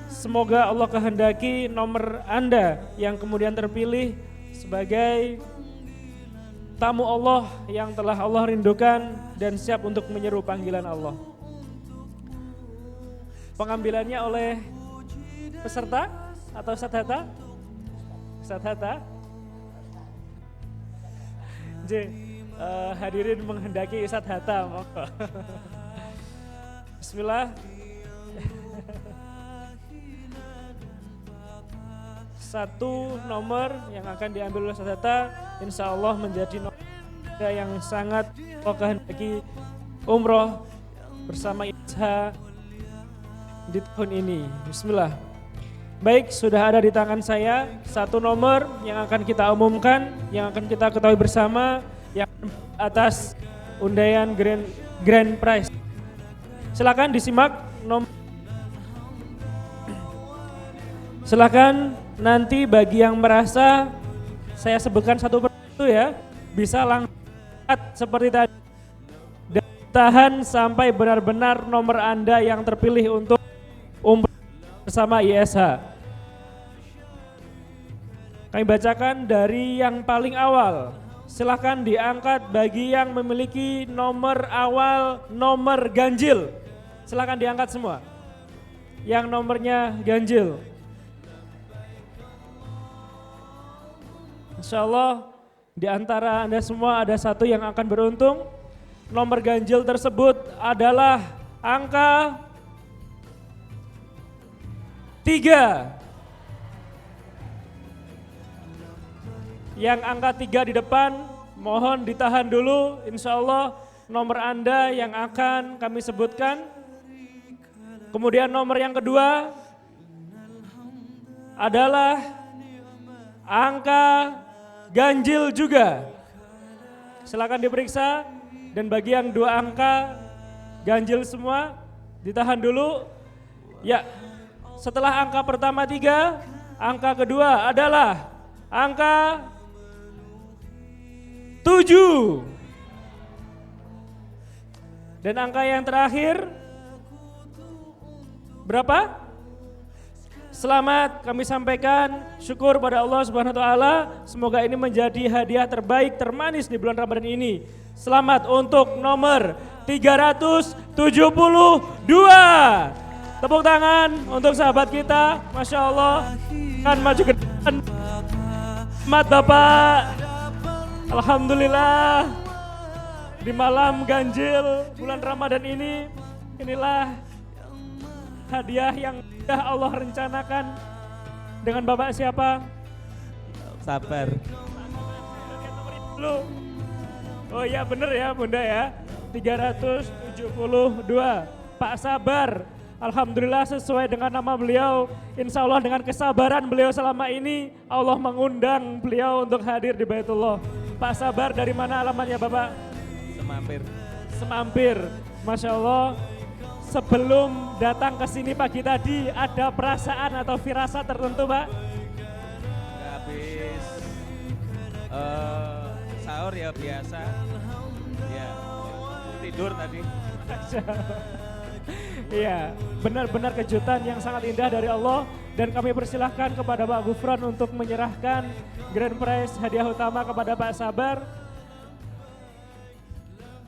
semoga Allah kehendaki nomor Anda yang kemudian terpilih sebagai tamu Allah yang telah Allah rindukan dan siap untuk menyeru panggilan Allah. Pengambilannya oleh peserta atau Ustadz Hatta? Ustadz Hatta? Hadirin menghendaki Ustadz Hatta. Bismillah. Satu nomor yang akan diambil oleh Ustadz Hatta, insya Allah menjadi nomor yang sangat kehendaki umroh bersama ISH di tahun ini. Bismillah. Baik, sudah ada di tangan saya satu nomor yang akan kita umumkan, yang akan kita ketahui bersama, yang atas undian grand prize. Silakan disimak nomor. Silakan nanti bagi yang merasa saya sebutkan satu persatu ya, bisa langsung seperti tadi. Dan tahan sampai benar-benar nomor Anda yang terpilih untuk umroh bersama ISH. Kami bacakan dari yang paling awal. Silakan diangkat bagi yang memiliki nomor awal, nomor ganjil. Silakan diangkat semua. Yang nomornya ganjil. Insya Allah di antara Anda semua ada satu yang akan beruntung. Nomor ganjil tersebut adalah angka 3. Yang angka 3 di depan mohon ditahan dulu, insya Allah nomor Anda yang akan kami sebutkan. Kemudian nomor yang kedua adalah angka ganjil juga. Silakan diperiksa, dan bagi yang 2 angka ganjil semua ditahan dulu. Ya, setelah angka pertama 3, angka kedua adalah angka 7. Dan angka yang terakhir berapa? Selamat kami sampaikan syukur pada Allah Subhanahu wa taala. Semoga ini menjadi hadiah terbaik termanis di bulan Ramadan ini. Selamat untuk nomor 372. Tepuk tangan untuk sahabat kita. Masya Allah. Kan maju ke depan. Selamat Bapak. Alhamdulillah. Di malam ganjil bulan Ramadan ini, inilah hadiah yang sudah Allah rencanakan. Dengan Bapak siapa? Sabar. Oh iya bener ya Bunda ya, 372. Pak Sabar. Alhamdulillah sesuai dengan nama beliau. Insya Allah dengan kesabaran beliau selama ini, Allah mengundang beliau untuk hadir di Baitullah. Pak Sabar dari mana alamatnya Bapak? Semampir. Masya Allah. Sebelum datang ke sini pagi tadi ada perasaan atau firasat tertentu Pak? Habis sahur ya biasa. Ya. tidur tadi. Iya, benar-benar kejutan yang sangat indah dari Allah, dan kami persilahkan kepada Pak Gufron untuk menyerahkan grand prize hadiah utama kepada Pak Sabar.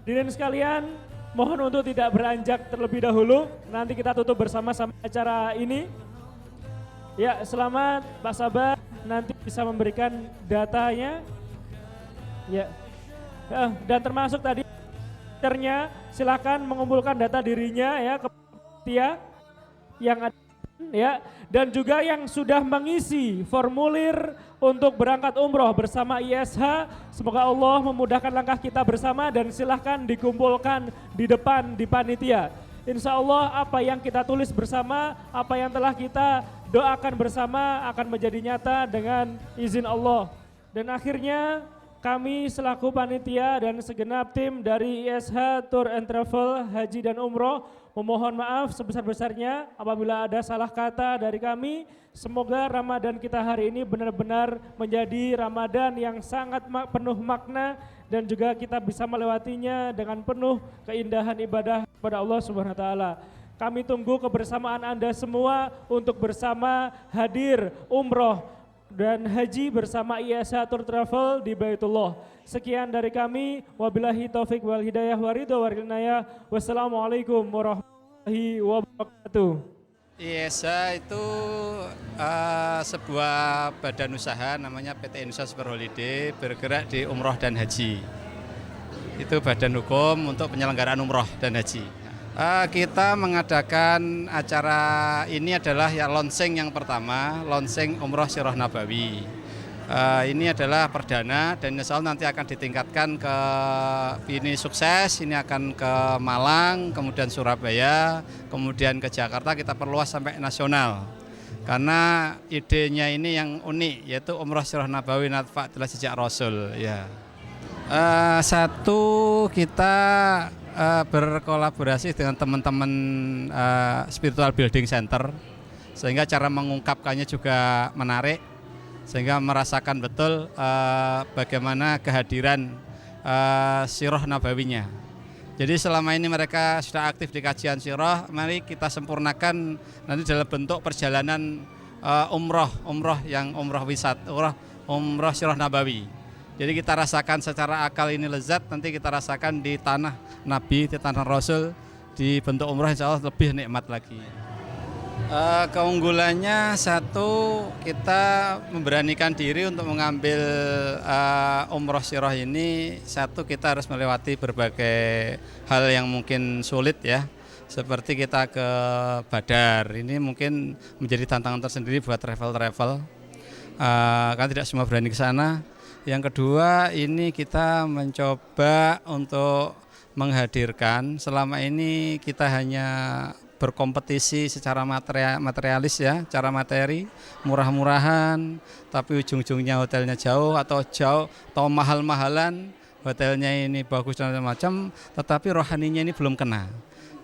Hadirin sekalian, mohon untuk tidak beranjak terlebih dahulu, nanti kita tutup bersama-sama acara ini. Ya, selamat Pak Sabar, nanti bisa memberikan datanya. Ya, dan termasuk tadi silakan mengumpulkan data dirinya ya ke Tia yang ada ya, dan juga yang sudah mengisi formulir untuk berangkat umroh bersama ISH. Semoga Allah memudahkan langkah kita bersama, dan silahkan dikumpulkan di depan di panitia. Insya Allah apa yang kita tulis bersama, apa yang telah kita doakan bersama akan menjadi nyata dengan izin Allah. Dan akhirnya kami selaku panitia dan segenap tim dari ISH Tour and Travel Haji dan Umroh memohon maaf sebesar-besarnya apabila ada salah kata dari kami. Semoga Ramadan kita hari ini benar-benar menjadi Ramadan yang sangat penuh makna, dan juga kita bisa melewatinya dengan penuh keindahan ibadah kepada Allah Subhanahu wa taala. Kami tunggu kebersamaan Anda semua untuk bersama hadir umroh dan haji bersama ISH Tour Travel di Baitullah. Sekian dari kami, wabillahi taufik wal hidayah waridho warinayah. Wassalamualaikum warahmatullahi wabarakatuh. ISH itu sebuah badan usaha namanya PT Indonesia Super Holiday, bergerak di umroh dan haji. Itu badan hukum untuk penyelenggaraan umroh dan haji. Kita mengadakan acara ini adalah ya launching yang pertama, launching Umroh Sirah Nabawi. Ini adalah perdana, dan insya Allah nanti akan ditingkatkan ke, ini sukses, ini akan ke Malang, kemudian Surabaya, kemudian ke Jakarta, kita perluas sampai nasional. Karena idenya ini yang unik, yaitu Umroh Sirah Nabawi Natfa adalah sejak Rasul. Ya. Satu, kita berkolaborasi dengan teman-teman Spiritual Building Center, sehingga cara mengungkapkannya juga menarik, sehingga merasakan betul bagaimana kehadiran Sirah Nabawinya. Jadi selama ini mereka sudah aktif di kajian sirah, mari kita sempurnakan nanti dalam bentuk perjalanan umroh yang umroh wisata, umroh Sirah Nabawi. Jadi kita rasakan secara akal ini lezat, nanti kita rasakan di tanah Nabi, di tanah Rasul, di bentuk umrah insya Allah lebih nikmat lagi. Keunggulannya satu, kita memberanikan diri untuk mengambil umroh sirah ini. Satu, kita harus melewati berbagai hal yang mungkin sulit ya. Seperti kita ke Badar, ini mungkin menjadi tantangan tersendiri buat travel-travel. Kan tidak semua berani ke sana. Yang kedua, ini kita mencoba untuk menghadirkan, selama ini kita hanya berkompetisi secara materialis ya, cara materi, murah-murahan, tapi ujung-ujungnya hotelnya jauh atau mahal-mahalan, hotelnya ini bagus dan macam, tetapi rohaninya ini belum kena.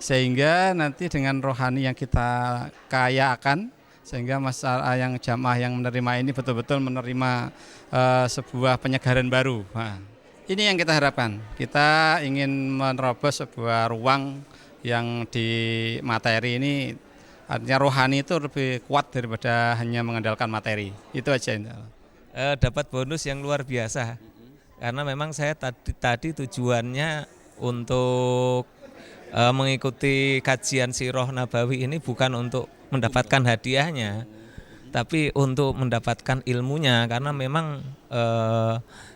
Sehingga nanti dengan rohani yang kita kayakan, sehingga masalah yang jamaah yang menerima ini betul-betul menerima sebuah penyegaran baru. Nah, ini yang kita harapkan. Kita ingin menerobos sebuah ruang yang di materi ini, artinya rohani itu lebih kuat daripada hanya mengandalkan materi. Itu aja. Dapat bonus yang luar biasa, karena memang saya tadi tujuannya untuk mengikuti kajian Sirah Nabawi ini bukan untuk mendapatkan hadiahnya, tapi untuk mendapatkan ilmunya, karena memang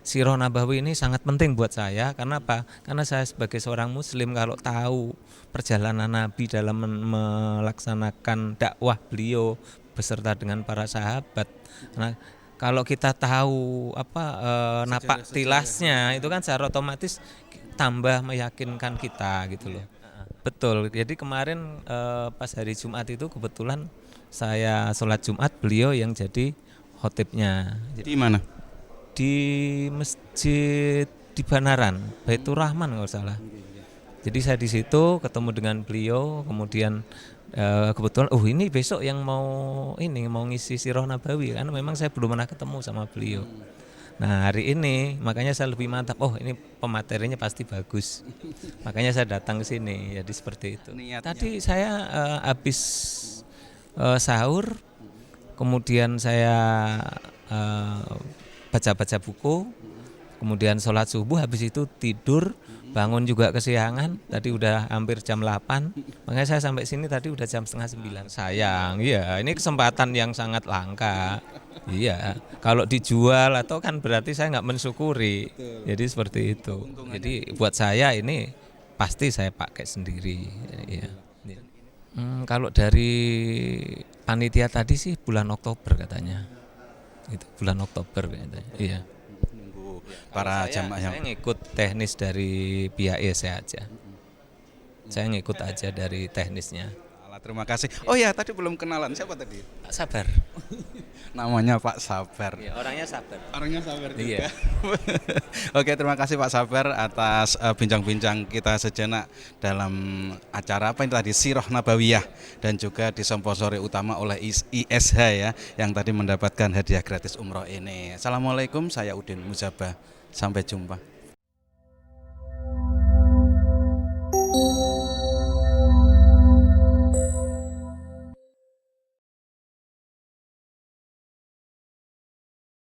Sirah Nabawi ini sangat penting buat saya. Karena apa? Karena saya sebagai seorang muslim, kalau tahu perjalanan Nabi dalam melaksanakan dakwah beliau beserta dengan para sahabat, nah, kalau kita tahu napak tilasnya itu kan secara otomatis tambah meyakinkan kita gitu loh. Betul. Jadi kemarin pas hari Jumat itu kebetulan saya sholat Jumat, beliau yang jadi khotibnya. Di mana? Di masjid di Banaran, Baitur Rahman kalau salah. Jadi saya di situ ketemu dengan beliau, kemudian kebetulan ini besok yang mau ngisi Sirah Nabawi, karena memang saya belum pernah ketemu sama beliau. Nah hari ini makanya saya lebih mantap. Oh ini pematerinya pasti bagus. Makanya saya datang ke sini. Jadi seperti itu. Tadi saya habis sahur, kemudian saya baca-baca buku, kemudian sholat subuh, habis itu tidur, bangun juga kesiangan. Tadi udah hampir jam 8. Makanya saya sampai sini tadi udah jam setengah 9. Sayang, iya ini kesempatan yang sangat langka. Iya, kalau dijual atau kan berarti saya nggak mensyukuri. Jadi seperti itu. Jadi buat saya ini pasti saya pakai sendiri. Iya. Kalau dari panitia tadi sih bulan Oktober katanya. Itu bulan Oktober katanya. Iya. Para jamaah yang Saya ngikut teknis dari pihak ISA aja. Saya ngikut aja dari teknisnya. terima kasih. Oh ya, tadi belum kenalan. Siapa tadi? Pak Sabar. Namanya Pak Sabar. Ya, orangnya sabar. Orangnya sabar juga. Iya. Oke, terima kasih Pak Sabar atas bincang-bincang kita sejenak dalam acara apa ini tadi, Sirah Nabawiyah, dan juga disponsori utama oleh ISH ya, yang tadi mendapatkan hadiah gratis umroh ini. Assalamualaikum, saya Udin Muzabah. Sampai jumpa.